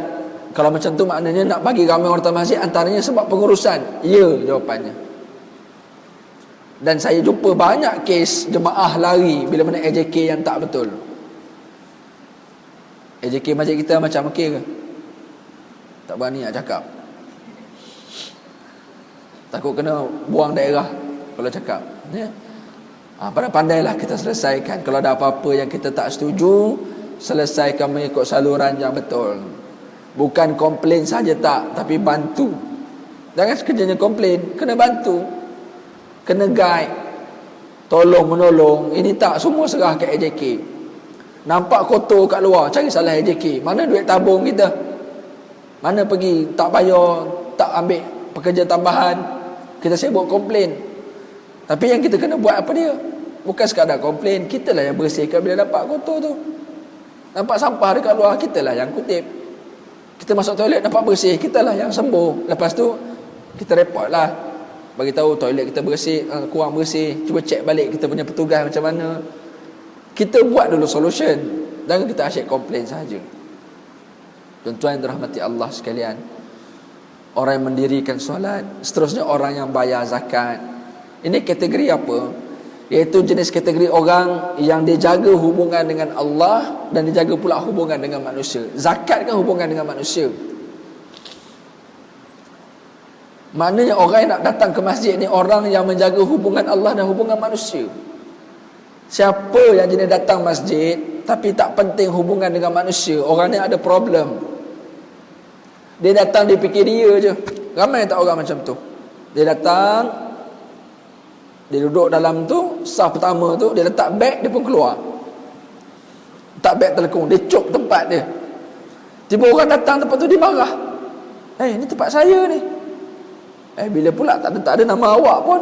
kalau macam tu maknanya nak bagi ramai orang datang masjid antaranya sebab pengurusan. Ya, jawapannya. Dan saya jumpa banyak kes jemaah lari bila mana AJK yang tak betul. AJK masjid kita macam okey ke? Tak berani nak cakap, takut kena buang daerah kalau cakap, ya? Pandai-pandailah kita selesaikan. Kalau ada apa-apa yang kita tak setuju, selesaikan mengikut saluran yang betul. Bukan komplain saja tak, tapi bantu. Jangan sekejapnya komplain, kena bantu, kena guide, tolong menolong. Ini tak, semua serah ke AJK. Nampak kotor kat luar, cari salah AJK. Mana duit tabung kita? Mana pergi tak bayar, tak ambil pekerja tambahan, kita sibuk komplain. Tapi yang kita kena buat apa dia? Bukan sekadar komplain, kitalah yang bersihkan bila dapat kotor tu. Nampak sampah dekat luar, kitalah yang kutip. Kita masuk toilet nampak bersih, kitalah yang sembuh. Lepas tu kita report lah, bagi tahu toilet kita bersih, kurang bersih, cuba cek balik kita punya petugas macam mana. Kita buat dulu solution, jangan kita asyik komplain saja. Tuan-tuan yang dirahmati Allah sekalian, orang yang mendirikan solat, seterusnya orang yang bayar zakat. Ini kategori apa? Iaitu jenis kategori orang yang dia jaga hubungan dengan Allah dan dia jaga pula hubungan dengan manusia. Zakat kan hubungan dengan manusia. Maknanya orang yang nak datang ke masjid ni orang yang menjaga hubungan Allah dan hubungan manusia. Siapa yang jenis datang masjid tapi tak penting hubungan dengan manusia, orang ni ada problem. Dia datang dia fikir dia je. Ramai tak orang macam tu. Dia datang, dia duduk dalam tu, saf pertama tu, dia letak beg, dia pun keluar. Letak beg telekung, dia cop tempat dia. Tiba orang datang tempat tu, dia marah. Ni tempat saya ni. Bila pula tak ada nama awak pun.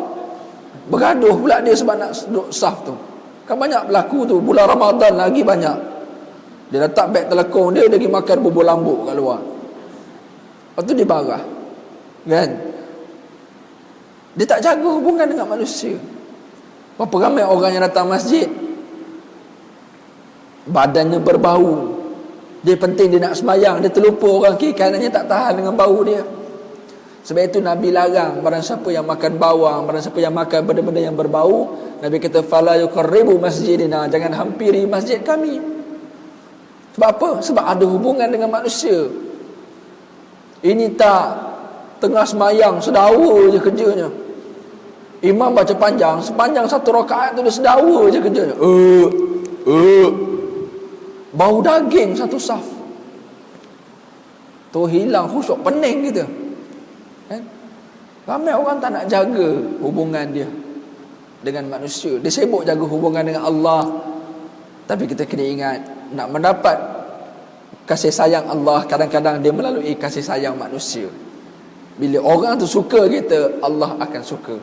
Bergaduh pula dia sebab nak duduk saf tu. Kan banyak berlaku tu, bulan Ramadan lagi banyak. Dia letak beg telekung dia, dia pergi makan bubur lambuk kat luar. Lepas tu dia marah. Kan? Dia tak jaga hubungan dengan manusia. Berapa ramai orang yang datang masjid, badannya berbau. Dia penting dia nak semayang, dia terlupa orang kiri kanannya tak tahan dengan bau dia. Sebab itu Nabi larang barang siapa yang makan bawang, barang siapa yang makan benda-benda yang berbau, Nabi kata fala yuqarribu masjidina, jangan hampiri masjid kami. Sebab apa? Sebab ada hubungan dengan manusia. Ini tak, tengah semayang sedawa je kerjanya. Imam baca panjang, sepanjang satu rakaat tu dia sedawa je kerjanya. Bau daging satu saf. Tu hilang khusyuk, pening kita. Kan? Ramai orang tak nak jaga hubungan dia dengan manusia. Dia sibuk jaga hubungan dengan Allah. Tapi kita kena ingat, nak mendapat kasih sayang Allah, kadang-kadang dia melalui kasih sayang manusia. Bila orang tu suka kita, Allah akan suka.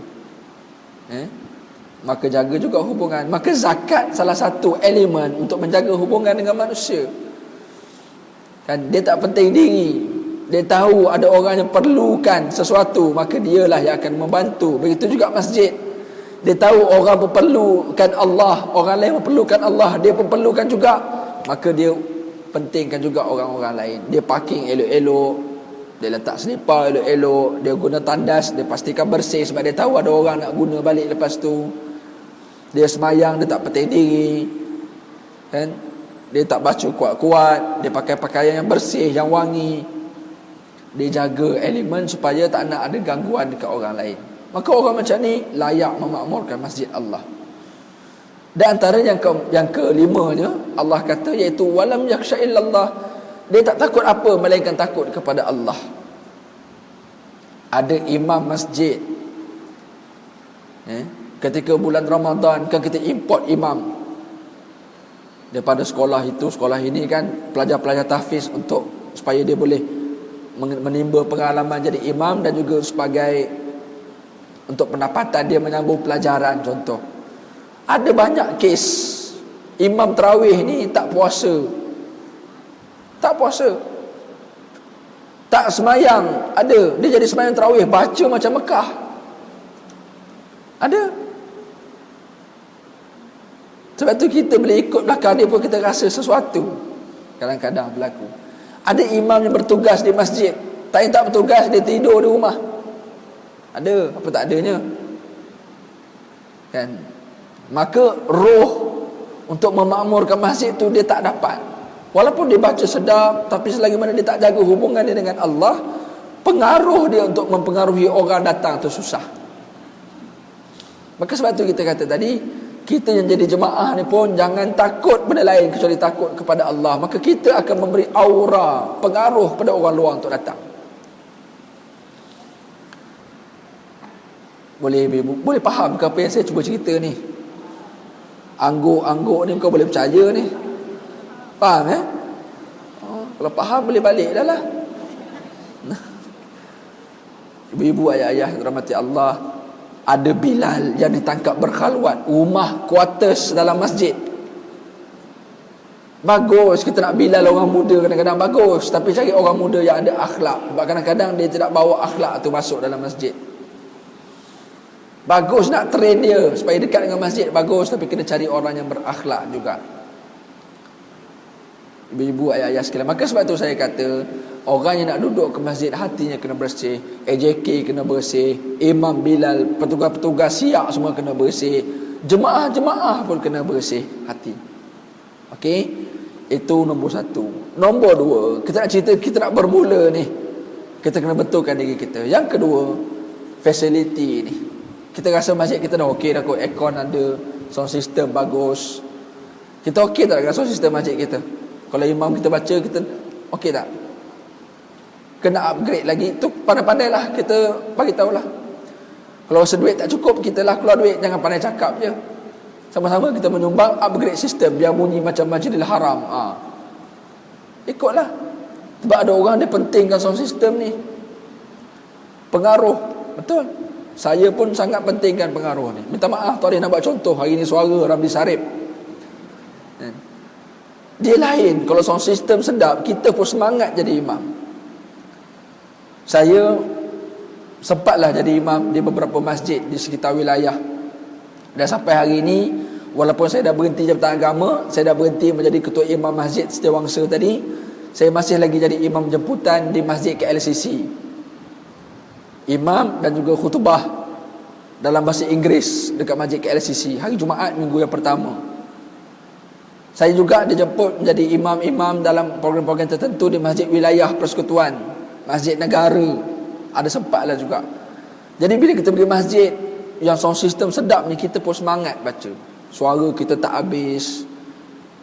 Maka jaga juga hubungan. Maka zakat salah satu elemen untuk menjaga hubungan dengan manusia. Kan, dia tak penting diri, dia tahu ada orang yang perlukan sesuatu, maka dialah yang akan membantu. Begitu juga masjid. Dia tahu orang perlukan Allah, orang lain perlukan Allah, dia pun perlukan juga, maka dia pentingkan juga orang-orang lain. Dia parking elok-elok, dia letak selipar elok-elok, dia guna tandas, dia pastikan bersih sebab dia tahu ada orang nak guna balik lepas tu. Dia semayang, dia tak penting diri. Kan? Dia tak baca kuat-kuat, dia pakai pakaian yang bersih, yang wangi. Dia jaga elemen supaya tak nak ada gangguan dekat orang lain. Maka orang macam ni layak memakmurkan masjid Allah. Dan antara yang kelimanya, Allah kata, iaitu walam yakhsha illallah. Dia tak takut apa melainkan takut kepada Allah. Ada imam masjid, ketika bulan Ramadan kan kita import imam daripada sekolah itu, sekolah ini kan, pelajar-pelajar tahfiz untuk supaya dia boleh menimba pengalaman jadi imam dan juga sebagai untuk pendapatan dia menyambung pelajaran. Contoh, ada banyak kes imam tarawih ni tak puasa, tak semayang. Ada, dia jadi semayang tarawih, baca macam Mekah. Ada. Sebab tu kita boleh ikut belakang dia pun kita rasa sesuatu. Kadang-kadang berlaku. Ada imam yang bertugas di masjid, tak bertugas, dia tidur di rumah. Ada, apa tak adanya. Kan? Maka roh untuk memakmurkan masjid tu dia tak dapat. Walaupun dia baca sedap, tapi selagi mana dia tak jaga hubungan dia dengan Allah, pengaruh dia untuk mempengaruhi orang datang tu susah. Maka sebab tu kita kata tadi, Kita yang jadi jemaah ni pun jangan takut benda lain kecuali takut kepada Allah. Maka kita akan memberi aura, pengaruh pada orang luar untuk datang. Boleh faham ke apa yang saya cuba cerita ni? Angguk-angguk ni kau boleh percaya ni. Faham kalau faham boleh balik dah lah. Ibu-ibu, ayah-ayah rahmati Allah, ada Bilal yang ditangkap berkhalwat rumah quarters dalam masjid. Bagus kita nak Bilal orang muda, kadang-kadang bagus, tapi cari orang muda yang ada akhlak. Sebab kadang-kadang dia tidak bawa akhlak tu masuk dalam masjid. Bagus nak train dia supaya dekat dengan masjid, bagus, tapi kena cari orang yang berakhlak juga. Ibu-ibu, ayah-ayah sekalian, maka sebab tu saya kata, orang yang nak duduk ke masjid hatinya kena bersih. AJK kena bersih, Imam Bilal, petugas-petugas siap semua kena bersih, jemaah-jemaah pun kena bersih hati. Okey, itu nombor satu. Nombor dua, kita nak cerita, kita nak bermula ni, kita kena betulkan diri kita. Yang kedua, facility ni. Kita rasa masjid kita dah okey dah kot, aircon ada, sound system bagus. Kita okey tak dengan sound system masjid kita? Kalau imam kita baca, kita okey tak? Kena upgrade lagi. Tu pandai-pandailah kita bagi tahulah. Kalau rasa duit tak cukup, kita lah keluar duit, jangan pandai cakap je. Sama-sama kita menyumbang upgrade sistem biar bunyi macam Masjidil Haram. Ikutlah. Sebab ada orang dia pentingkan sound system ni. Pengaruh. Betul. Saya pun sangat pentingkan pengaruh ni. Minta maaf tak boleh nak buat contoh. Hari ni suara Ramli Sarip. Dia lain. Kalau sound system sedap, kita pun semangat jadi imam. Saya sempatlah jadi imam di beberapa masjid di sekitar wilayah. Dan sampai hari ini, walaupun saya dah berhenti jabatan agama, saya dah berhenti menjadi ketua imam masjid Setiawangsa tadi, saya masih lagi jadi imam jemputan di masjid KLCC. Imam dan juga khutbah dalam bahasa Inggeris dekat masjid KLCC hari Jumaat minggu yang pertama. Saya juga dijemput menjadi imam-imam dalam program-program tertentu di masjid wilayah persekutuan, masjid negara. Ada sempatlah juga. Jadi bila kita pergi masjid yang sound system sedap ni, kita pun semangat baca. Suara kita tak habis,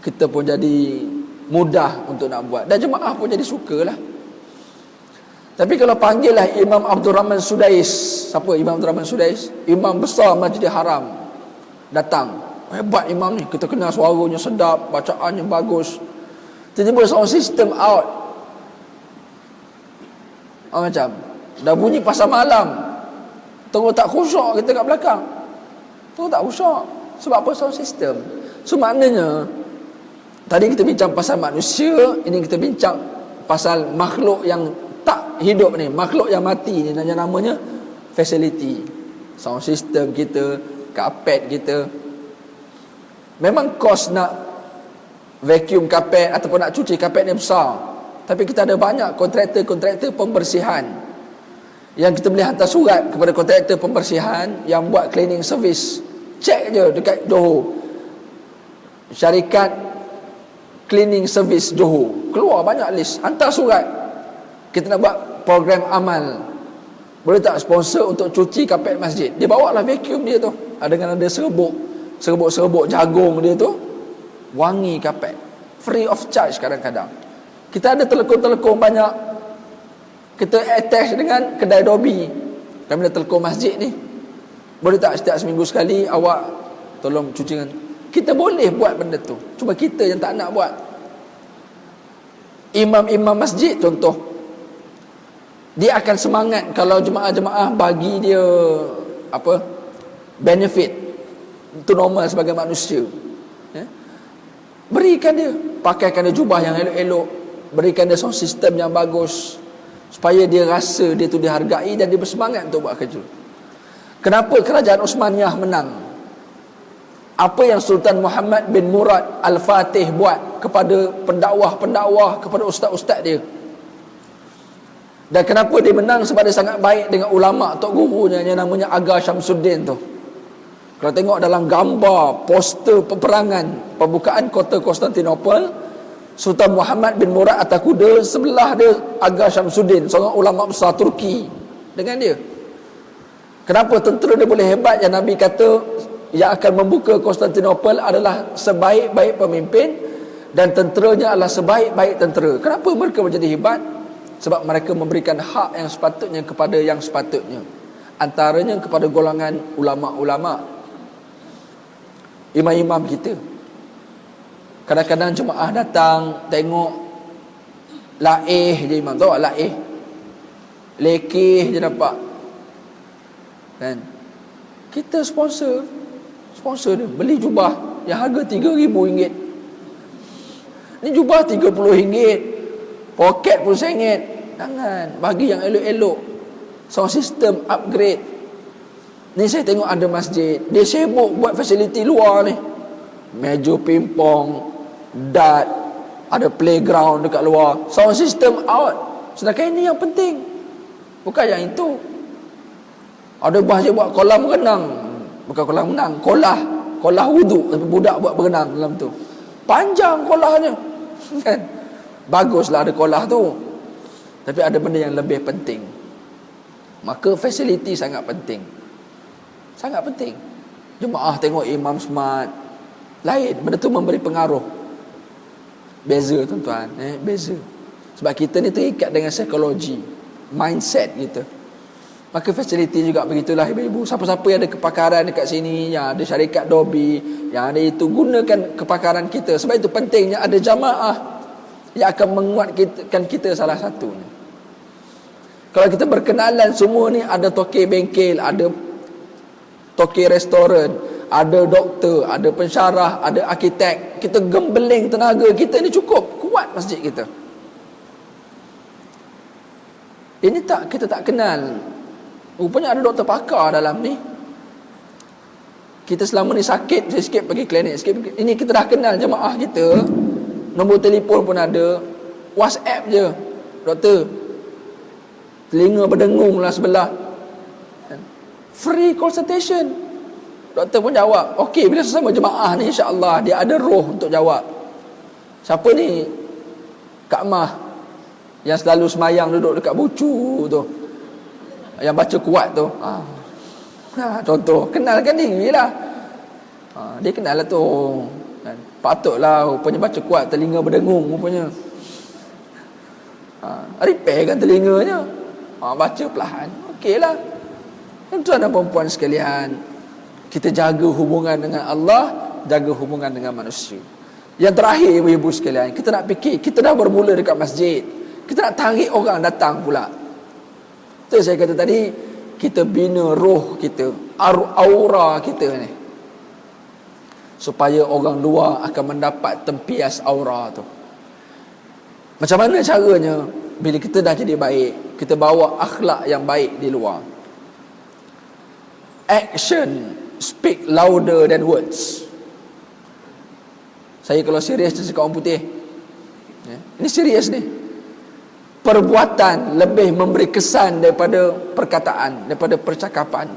kita pun jadi mudah untuk nak buat. Dan jemaah pun jadi sukalah. Tapi kalau panggillah Imam Abdul Rahman Sudais. Siapa Imam Abdul Rahman Sudais? Imam besar Masjidil Haram. Datang. Hebat imam ni, kita kenal suaranya sedap, bacaannya bagus. Tiba-tiba sound system out. Macam dah bunyi pasal malam, terus tak khusyuk kita kat belakang. Terus tak khusyuk. Sebab apa? Sound system. So maknanya, tadi kita bincang pasal manusia, ini kita bincang pasal makhluk yang tak hidup ni, makhluk yang mati ni, namanya facility. Sound system kita, karpet kita. Memang kos nak vacuum karpet ataupun nak cuci karpet ni besar. Tapi kita ada banyak kontraktor-kontraktor pembersihan yang kita boleh hantar surat kepada kontraktor pembersihan yang buat cleaning service. Cek je dekat Johor, syarikat cleaning service Johor, keluar banyak list. Hantar surat, kita nak buat program amal, boleh tak sponsor untuk cuci karpet masjid? Dia bawa lah vacuum dia tu, dengan ada serbuk jagung dia tu, wangi karpet, free of charge kadang-kadang. Kita ada telekong-telekong banyak, kita attach dengan kedai Dobi. Kami ada telekong masjid ni, boleh tak setiap seminggu sekali awak tolong cuci dengan. Kita boleh buat benda tu, cuma kita yang tak nak buat. Imam-imam masjid contoh, dia akan semangat kalau jemaah-jemaah bagi dia benefit. Itu normal sebagai manusia. Berikan dia, pakaikan dia jubah yang elok-elok, berikan dia sound system yang bagus, supaya dia rasa dia tu dihargai dan dia bersemangat untuk buat kerja. Kenapa kerajaan Osmaniyah menang? Apa yang Sultan Muhammad bin Murad Al-Fatih buat kepada pendakwah-pendakwah, kepada ustaz-ustaz dia? Dan kenapa dia menang? Sebab dia sangat baik dengan ulama' tok gurunya yang namanya Aga Syamsuddin tu. Kalau tengok dalam gambar poster peperangan pembukaan kota Konstantinopel, Sultan Muhammad bin Murad atas kuda, sebelah dia Aga Syamsuddin, seorang ulama besar Turki dengan dia. Kenapa tentera dia boleh hebat? Yang Nabi kata yang akan membuka Konstantinopel adalah sebaik-baik pemimpin dan tenteranya adalah sebaik-baik tentera. Kenapa mereka menjadi hebat? Sebab mereka memberikan hak yang sepatutnya kepada yang sepatutnya. Antaranya kepada golongan ulama-ulama, imam-imam kita. Kadang-kadang jemaah datang tengok laih je imam, tahu tak laih? Lekeh je nampak. Kan? Kita sponsor dia beli jubah yang harga RM3,000. Ni jubah RM30, poket pun RM1. Jangan, bagi yang elok-elok. Sound system upgrade. Ni saya tengok ada masjid, dia sibuk buat fasiliti luar ni. Meja pingpong, dart, ada playground dekat luar, sound system out. Sedangkan ini yang penting, bukan yang itu. Ada masjid buat kolam renang, bukan kolam renang, kolah wuduk, tapi budak buat berenang dalam tu. Panjang kolahnya. Kan? Baguslah ada kolah tu. Tapi ada benda yang lebih penting. Maka fasiliti sangat penting. Sangat penting. Jemaah tengok imam smart. Lain, benda tu memberi pengaruh. Beza tuan-tuan, beza. Sebab kita ni terikat dengan psikologi, mindset kita. Maka fasiliti juga begitulah ibu-ibu. Siapa-siapa yang ada kepakaran dekat sini, yang ada syarikat dobi, yang ada itu, gunakan kepakaran kita. Sebab itu pentingnya ada jamaah yang akan menguatkan kita salah satunya. Kalau kita berkenalan semua ni, ada toke bengkel, ada toke restoran, ada doktor, ada pensyarah, ada arkitek. Kita gembeling tenaga kita ni cukup kuat masjid kita. Ini kita tak kenal. Rupanya ada doktor pakar dalam ni. Kita selama ni sakit sikit pergi klinik, sikit. Ini kita dah kenal jemaah kita. Nombor telefon pun ada. WhatsApp je. Doktor, telinga berdengung lah sebelah. Free consultation. Doktor pun jawab. Okey, bila sesama jemaah ni, insya-Allah dia ada roh untuk jawab. Siapa ni? Kak Mah yang selalu semayang duduk dekat bucu tu, yang baca kuat tu. Contoh, kenal kan ni lah. Dia kenal lah tu. Patutlah rupanya baca kuat, telinga berdengung rupanya. Repair kan telinganya. Baca perlahan. Okey lah. Tuan dan perempuan sekalian, kita jaga hubungan dengan Allah, jaga hubungan dengan manusia. Yang terakhir ibu-ibu sekalian, kita nak fikir, kita dah bermula dekat masjid, kita nak tarik orang datang pula. Itu saya kata tadi, kita bina roh kita, aura kita ni, supaya orang luar akan mendapat tempias aura tu. Macam mana caranya? Bila kita dah jadi baik, kita bawa akhlak yang baik di luar. Action speak louder than words. Saya kalau serius cakap orang putih, ini serius ni. Perbuatan lebih memberi kesan daripada perkataan, daripada percakapan.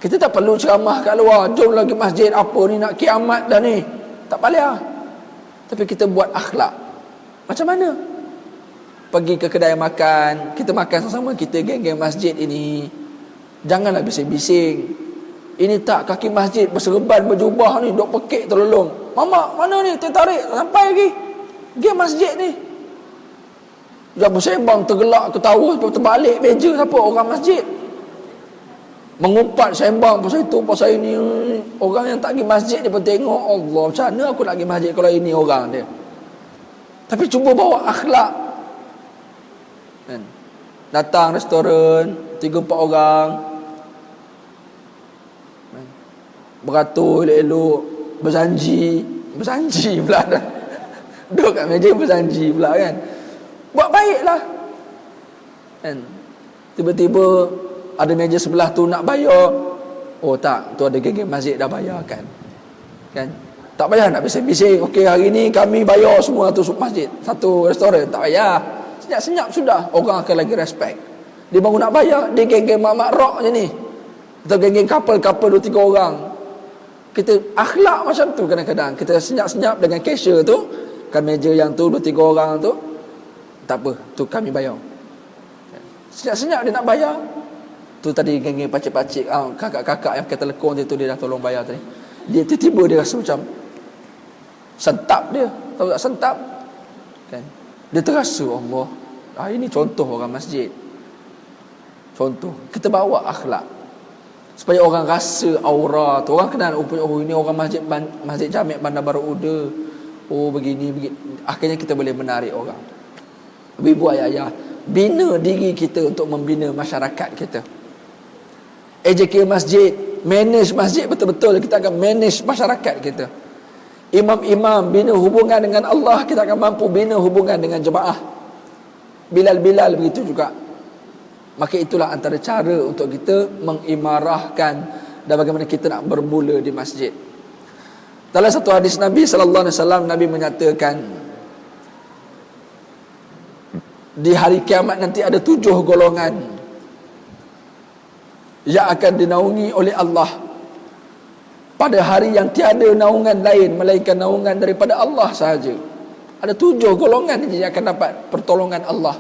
Kita tak perlu ceramah kat luar, jom lagi masjid, apa ni nak kiamat dah ni. Tak payah. Tapi kita buat akhlak. Macam mana? Pergi ke kedai makan, kita makan sama-sama, kita geng-geng masjid ini. Janganlah bising-bising. Ini tak, kaki masjid berserban berjubah ni, duk pekik terlolong. Mama, mana ni? Tertarik sampai lagi. Geng masjid ni. Dia bersembang, tergelak, ketawa, terbalik meja siapa? Orang masjid. Mengumpat sembang pasal itu, pasal ini. Orang yang tak pergi masjid dia pun tengok, Allah, macam mana aku nak pergi masjid kalau ini orang dia. Tapi cuba bawa akhlak. Datang restoran, 3-4 orang, beratur elok-elok, berjanji pula dah. Duduk kat meja berjanji pula kan. Buat baiklah. Kan? Tiba-tiba ada meja sebelah tu nak bayar. Oh tak, tu ada geng-geng masjid dah bayar kan. Kan? Tak payah nak bising-bising. Okey, hari ni kami bayar semua tu masjid, satu restoran, tak payah. Senyap-senyap sudah, orang akan lagi respect. Dia baru nak bayar, dia geng-geng mak-mak rock je ni. Atau geng-geng couple 2-3 orang. Kita akhlak macam tu kadang-kadang. Kita senyap-senyap dengan cashier tu, kan meja yang tu 2-3 orang tu, tak apa, tu kami bayar. Senyap-senyap dia nak bayar, Tu tadi geng-geng pacik-pacik, kakak-kakak yang pakai telekong tu dia dah tolong bayar tadi. Dia tiba-tiba dia rasa macam sentap dia. Tahu tak sentap? Kan? Dia terasa Allah. Ini contoh orang masjid. Contoh. Kita bawa akhlak. Supaya orang rasa aura tu. Orang kenal, oh ini orang masjid Jamek Bandar Baru Uda. Oh begini. Akhirnya kita boleh menarik orang. Ibu ayah, bina diri kita untuk membina masyarakat kita. AJK masjid, manage masjid betul-betul. Kita akan manage masyarakat kita. Imam-imam bina hubungan dengan Allah, kita akan mampu bina hubungan dengan jemaah. Bilal-bilal begitu juga. Maka itulah antara cara untuk kita mengimarahkan dan bagaimana kita nak bermula di masjid. Dalam satu hadis Nabi sallallahu alaihi wasallam, Nabi menyatakan di hari kiamat nanti ada 7 golongan yang akan dinaungi oleh Allah pada hari yang tiada naungan lain melainkan naungan daripada Allah sahaja. Ada 7 golongan yang akan dapat pertolongan Allah.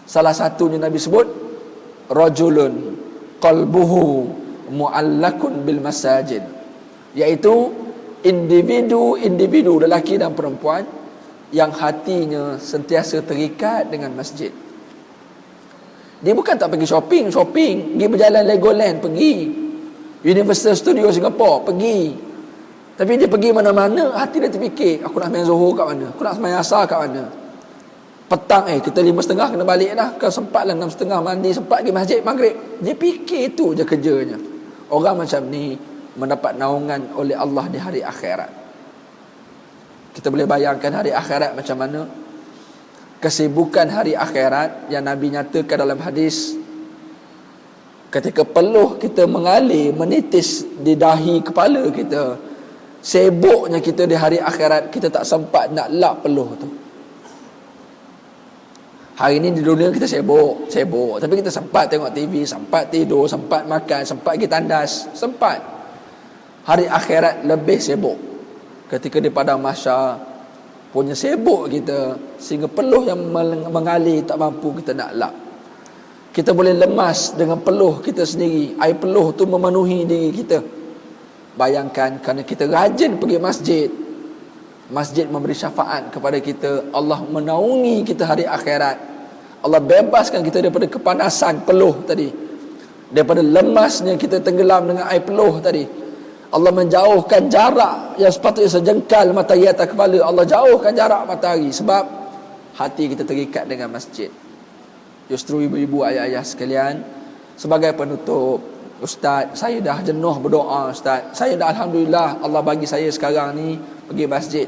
Salah satunya Nabi sebut rajulun qalbuhu mu'allakun bil masajid, iaitu individu lelaki dan perempuan yang hatinya sentiasa terikat dengan masjid. Dia bukan tak pergi shopping, pergi berjalan Legoland, pergi Universal Studio Singapore, pergi. Tapi dia pergi mana-mana, hati dia terfikir, aku nak main Zohor kat mana, aku nak main Asar kat mana. Petang kita 5.30 kena balik dah. Kau sempat lah 6.30 mandi, sempat pergi masjid maghrib. Dia fikir itu je kerjanya. Orang macam ni mendapat naungan oleh Allah di hari akhirat. Kita boleh bayangkan hari akhirat macam mana. Kesibukan hari akhirat yang Nabi nyatakan dalam hadis, ketika peluh kita mengalir, menitis di dahi kepala kita, sibuknya kita di hari akhirat, kita tak sempat nak lap peluh tu. Hari ni di dunia kita sibuk, tapi kita sempat tengok TV, sempat tidur, sempat makan, sempat pergi tandas, sempat. Hari akhirat lebih sibuk. Ketika di padang mahsyar punya sibuk kita, sehingga peluh yang mengalir tak mampu kita nak lap. Kita boleh lemas dengan peluh kita sendiri. Air peluh tu memenuhi diri kita. Bayangkan, kerana kita rajin pergi masjid, masjid memberi syafaat kepada kita. Allah menaungi kita hari akhirat. Allah bebaskan kita daripada kepanasan peluh tadi, daripada lemasnya kita tenggelam dengan air peluh tadi. Allah menjauhkan jarak yang sepatutnya sejengkal matahari atas kepala. Allah jauhkan jarak matahari sebab hati kita terikat dengan masjid. Justru ibu-ibu, ayah-ayah sekalian, sebagai penutup, Ustaz, saya dah jenuh berdoa Ustaz. Saya dah Alhamdulillah Allah bagi saya sekarang ni pergi masjid.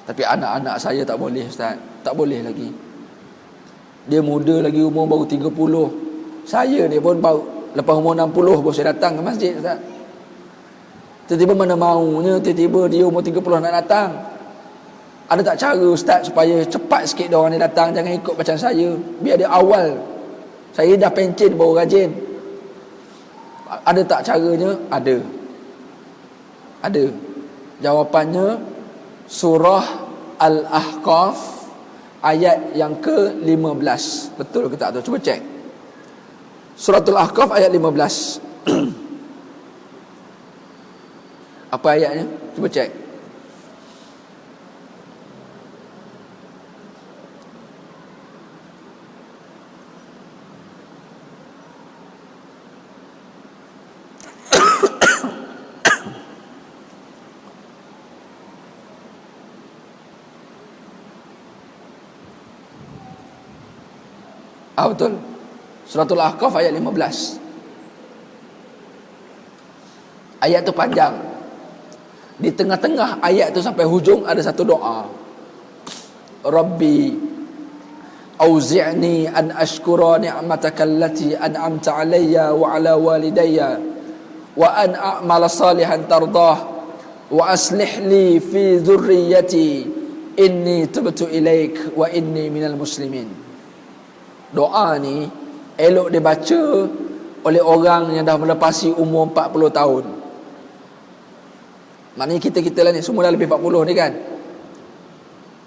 Tapi anak-anak saya tak boleh Ustaz. Tak boleh lagi. Dia muda lagi, umur baru 30. Saya ni pun baru lepas umur 60 baru saya datang ke masjid Ustaz. Tiba-tiba mana maunya, tiba-tiba dia umur 30 nak datang. Ada tak cara Ustaz supaya cepat sikit dia orang ni datang, jangan ikut macam saya, biar dia awal. Saya dah pencen baru rajin. Ada tak caranya? Ada. Jawapannya surah Al-Ahqaf ayat yang ke-15. Betul ke tak tu? Cuba cek. Suratul Ahqaf ayat 15. Apa ayatnya? Cuba cek. Betul. Suratul Ahqaf ayat 15. Ayat tu panjang. Di tengah-tengah ayat tu sampai hujung ada satu doa. Rabbi auzi'ni an ashkura ni'mataka allati an'amta alayya wa ala walidayya wa an a'mala salihan tardah wa aslih li fi dhurriyyati inni tubtu ilaik wa inni minal muslimin. Doa ni elok dibaca oleh orang yang dah melepasi umur 40 tahun. Maknanya kita lah ni semua dah lebih 40 ni kan.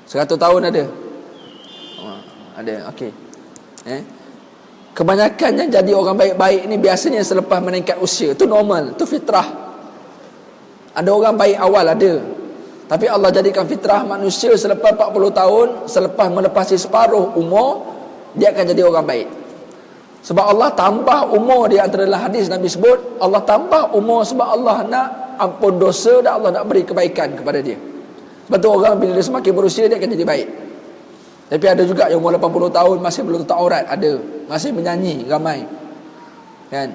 100 tahun ada. Ada, okey. Kebanyakan yang jadi orang baik-baik ni biasanya selepas meningkat usia. Itu normal, itu fitrah. Ada orang baik awal ada. Tapi Allah jadikan fitrah manusia selepas 40 tahun, selepas melepasi separuh umur, dia akan jadi orang baik. Sebab Allah tambah umur dia, antara hadis Nabi sebut, Allah tambah umur sebab Allah nak ampun dosa dan Allah nak beri kebaikan kepada dia. Sebab tu orang bila dia semakin berusia dia akan jadi baik. Tapi ada juga yang umur 80 tahun masih belum tutup aurat, ada. Masih menyanyi, ramai. Kan?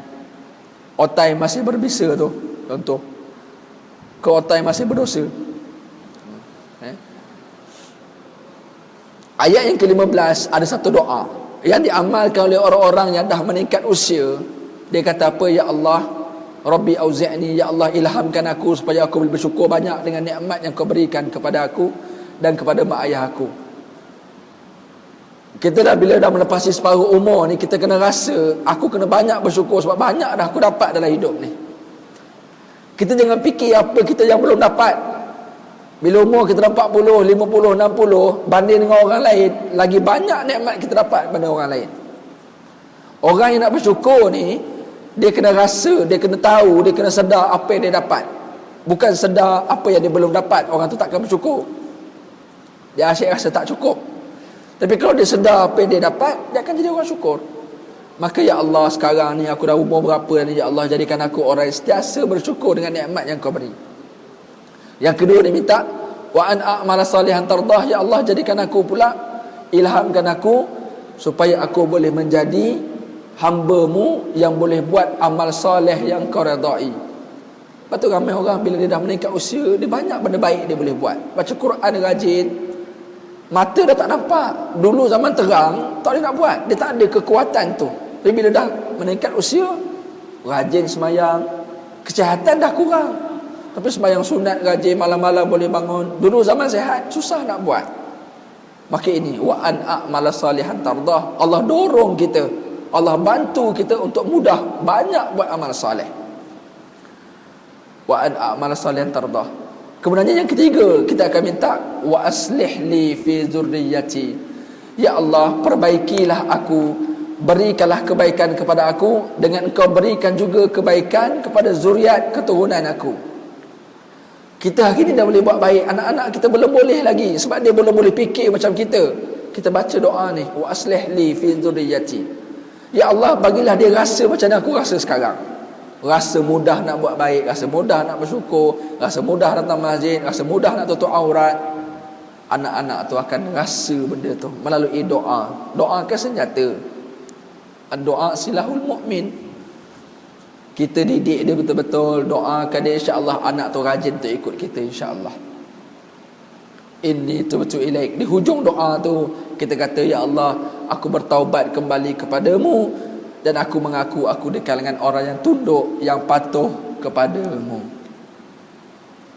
Otai masih berbisa tu, contoh. Ke otai masih berdosa. Ayat yang ke-15 ada satu doa yang diamalkan oleh orang-orang yang dah meningkat usia. Dia kata apa? Ya Allah, Rabbi auzi'ni, ya Allah ilhamkan aku supaya aku boleh bersyukur banyak dengan nikmat yang kau berikan kepada aku dan kepada mak ayah aku. Kita dah bila dah melepasi separuh umur ni, kita kena rasa aku kena banyak bersyukur sebab banyak dah aku dapat dalam hidup ni. Kita jangan fikir apa kita yang belum dapat. Bila umur kita dah 40, 50, 60, banding dengan orang lain, lagi banyak nikmat kita dapat daripada orang lain. Orang yang nak bersyukur ni, dia kena rasa, dia kena tahu, dia kena sedar apa yang dia dapat. Bukan sedar apa yang dia belum dapat, orang tu takkan bersyukur. Dia asyik rasa tak cukup. Tapi kalau dia sedar apa yang dia dapat, dia akan jadi orang syukur. Maka ya Allah, sekarang ni aku dah umur berapa ni, ya Allah jadikan aku orang yang sentiasa bersyukur dengan nikmat yang kau beri. Yang kedua dia minta, wa an a'mala salihan tardah, ya Allah jadikan aku pula, ilhamkan aku supaya aku boleh menjadi hamba-Mu yang boleh buat amal soleh yang kau redai. Lepas tu ramai orang bila dia dah meningkat usia, dia banyak benda baik dia boleh buat. Baca Quran rajin, mata dah tak nampak. Dulu zaman terang tak boleh nak buat, dia tak ada kekuatan tu. Tapi bila dah meningkat usia, rajin semayang, kesihatan dah kurang, tapi sembahyang sunat rajin, malam-malam boleh bangun. Dulu zaman sihat susah nak buat. Maka ini wa an a'mala salihan tardah, Allah dorong kita, Allah bantu kita untuk mudah banyak buat amal soleh. Wa an a'mala salihan tardah. Kemudian yang ketiga kita akan minta, wa aslih li fi zurriyyati, ya Allah perbaikilah aku, berikanlah kebaikan kepada aku dengan Engkau berikan juga kebaikan kepada zuriat keturunan aku. Kita hari ni dah boleh buat baik, anak-anak kita belum boleh lagi sebab dia belum boleh fikir macam kita. Kita baca doa ni, wa aslih li fi zurriyyati, ya Allah bagilah dia rasa macam mana aku rasa sekarang. Rasa mudah nak buat baik, rasa mudah nak bersyukur, rasa mudah datang masjid, rasa mudah nak tutup aurat. Anak-anak tu akan rasa benda tu melalui doa. Doa kan senjata. Doa silahul mukmin. Kita didik dia betul-betul, doakan dia, insya-Allah anak tu rajin untuk ikut kita, insya-Allah. Inni tubtu ilaik. Di hujung doa tu kita kata, ya Allah aku bertaubat kembali kepadamu dan aku mengaku aku di kalangan orang yang tunduk, yang patuh kepadamu.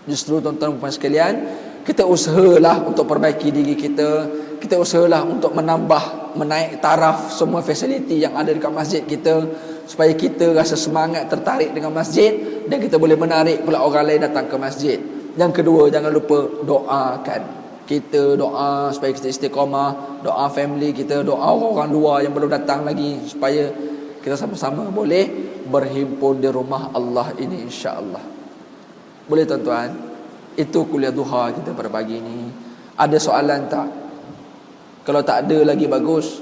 Justru tuan-tuan dan puan sekalian, kita usahalah untuk perbaiki diri kita. Kita usahalah untuk menambah, menaik taraf semua fasiliti yang ada dekat masjid kita, supaya kita rasa semangat, tertarik dengan masjid, dan kita boleh menarik pula orang lain datang ke masjid. Yang kedua, jangan lupa doakan. Kita doa supaya kita istiqamah, doa family kita, doa orang luar yang belum datang lagi, supaya kita sama-sama boleh berhimpun di rumah Allah ini, insya-Allah. Boleh tuan-tuan? Itu kuliah duha kita pada pagi ini. Ada soalan tak? Kalau tak ada lagi bagus.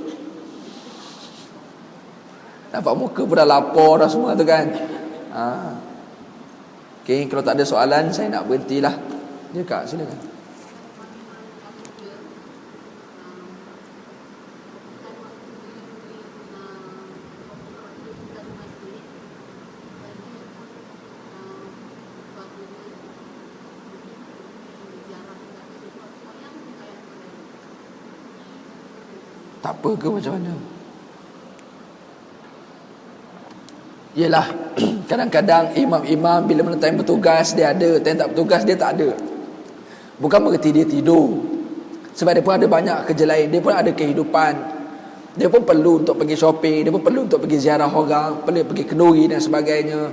Nampak muka pun dah lapar dah semua tu kan. Okay, kalau tak ada soalan, saya nak berhentilah. Ya Kak, silakan. Tak apa ke macam mana? Yelah, kadang-kadang imam-imam bila mana time bertugas dia ada, time tak bertugas dia tak ada. Bukan berarti dia tidur. Sebab dia pun ada banyak kerja lain, dia pun ada kehidupan. Dia pun perlu untuk pergi shopping, dia pun perlu untuk pergi ziarah orang, perlu pergi kenduri dan sebagainya.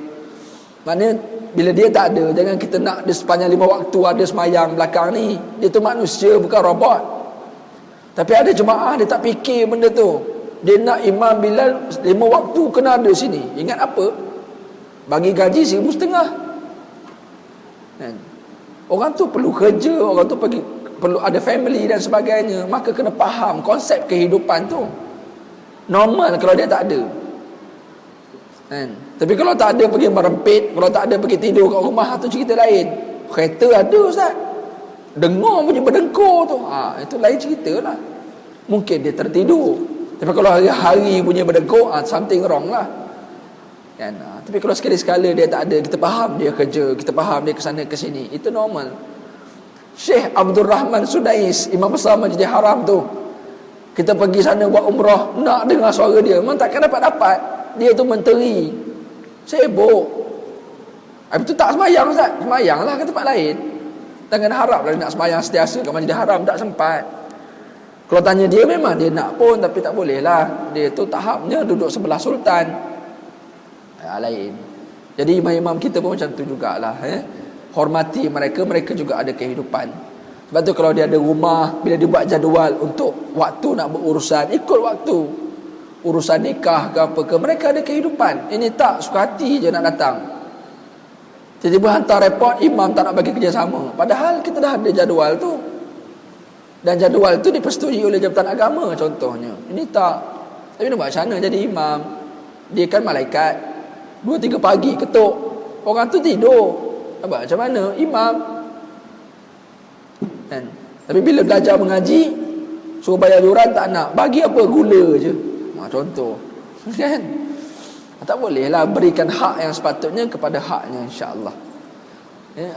Maknanya bila dia tak ada, jangan kita nak dia sepanjang 5 waktu ada semayang belakang ni. Dia tu manusia, bukan robot. Tapi ada jemaah dia tak fikir benda tu. Dia nak Imam Bilal 5 waktu kena ada sini. Ingat apa? Bagi gaji 1,500. Kan? Orang tu perlu kerja, orang tu perlu ada family dan sebagainya. Maka kena faham konsep kehidupan tu. Normal kalau dia tak ada. Kan? Tapi kalau tak ada pergi merempit, kalau tak ada pergi tidur kat rumah, tu cerita lain. Kereta ada Ustaz, dengar bunyi berdengkur tu, itu lain cerita lah. Mungkin dia tertidur. Tapi kalau hari-hari bunyi berdengkur, something wrong lah. Kan? Tapi kalau sekali-sekala dia tak ada, kita faham dia kerja, kita faham dia kesana kesini, itu normal. Syekh Abdul Rahman Sudais, Imam besar Masjid Haram tu, kita pergi sana buat umrah, nak dengar suara dia, memang takkan dapat-dapat. Dia tu menteri, sibuk. Habis tu tak semayang Ustaz, semayang lah ke tempat lain. Jangan harap lah nak semayang setiasa kat Masjid Haram, tak sempat. Kalau tanya dia, memang dia nak pun, tapi tak boleh lah. Dia tu tahapnya duduk sebelah sultan. Lain. Jadi imam-imam kita pun macam tu jugalah. Hormati mereka, mereka juga ada kehidupan. Sebab tu kalau dia ada rumah, bila dia buat jadual untuk waktu nak berurusan, ikut waktu. Urusan nikah ke apa ke, mereka ada kehidupan. Ini tak, suka hati je nak datang. Tiba-tiba hantar report, imam tak nak bagi kerjasama. Padahal kita dah ada jadual tu. Dan jadual tu dipersetujui oleh Jabatan Agama contohnya. Ini tak. Tapi nak buat macam mana jadi imam? Dia kan malaikat. 2-3 pagi ketuk, orang tu tidur. Nak buat macam mana? Imam. Kan? Tapi bila belajar mengaji, suruh bayar yuran tak nak. Bagi apa? Gula je. Contoh. Kan? Tak bolehlah, berikan hak yang sepatutnya kepada haknya, insya-Allah.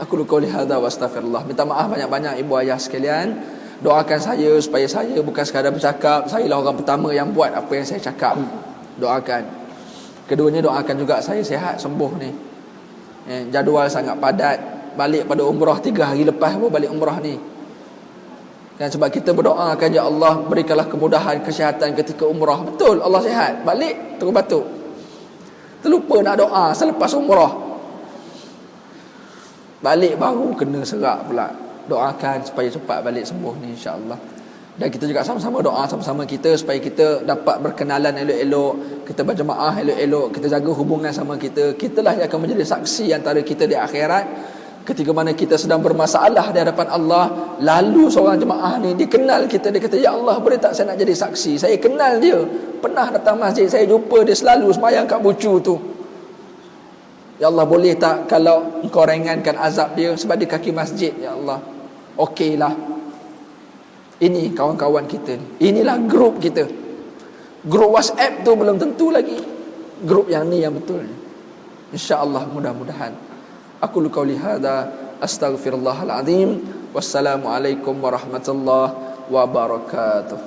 Aku qauli hadza wa astaghfirullah. Minta maaf banyak-banyak ibu ayah sekalian. Doakan saya supaya saya bukan sekadar bercakap, saya lah orang pertama yang buat apa yang saya cakap. Doakan. Keduanya doakan juga saya sihat sembuh ni. Jadual sangat padat, balik pada umrah 3 hari lepas baru balik umrah ni. Dan sebab kita berdoa akan, ya Allah berikanlah kemudahan kesihatan ketika umrah. Betul, Allah sihat, balik terus batuk. Terlupa nak doa selepas umrah. Balik baru kena serak pula. Doakan supaya cepat balik sembuh ni, insya-Allah. Dan kita juga sama-sama doa sama-sama kita supaya kita dapat berkenalan elok-elok, kita berjemaah elok-elok, kita jaga hubungan sama kita. Kitalah yang akan menjadi saksi antara kita di akhirat. Ketika mana kita sedang bermasalah di hadapan Allah, lalu seorang jemaah ni dia kenal kita, dia kata, ya Allah boleh tak saya nak jadi saksi, saya kenal dia, pernah datang masjid, saya jumpa dia selalu sembahyang kat bucu tu. Ya Allah boleh tak kalau engkau ringankan azab dia sebab dia kaki masjid, ya Allah. Okeylah. Ini kawan-kawan kita ni. Inilah grup kita. Grup WhatsApp tu belum tentu lagi grup yang ni yang betul. InsyaAllah mudah-mudahan. Aku qauli hadza astaghfirullahal azim. Wassalamualaikum warahmatullahi wabarakatuh.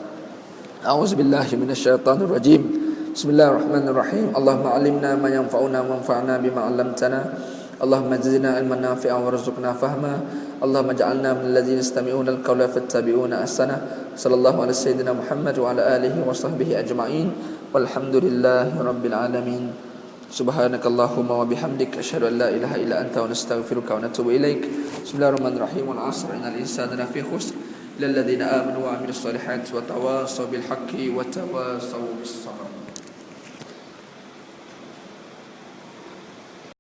A'udzubillahi minasyaitonir rajim. Bismillahirrahmanirrahim. Allahumma 'allimna ma yanfa'una wanfa'na bima 'allamtana. Allahumma zidna ilman nafi'an warzuqna fahma. Allahumma ij'alna minal ladzina yastami'una al-qawla fattabi'una ahsana. Sallallahu ala sayyidina Muhammad wa ala alihi wa sahbihi ajma'in. Walhamdulillahi rabbil alamin. Subhanakallahumma wa bihamdik asyhadu an la ilaha illa anta wa nastaghfiruka wa natubu ilaik. Bismillahirrahmanirrahim. Wal 'asr innal insana lafi khusr illa alladhina amanu wa 'amilus solihati wa tawassaw bil haqqi wa tawassaw bis sabr.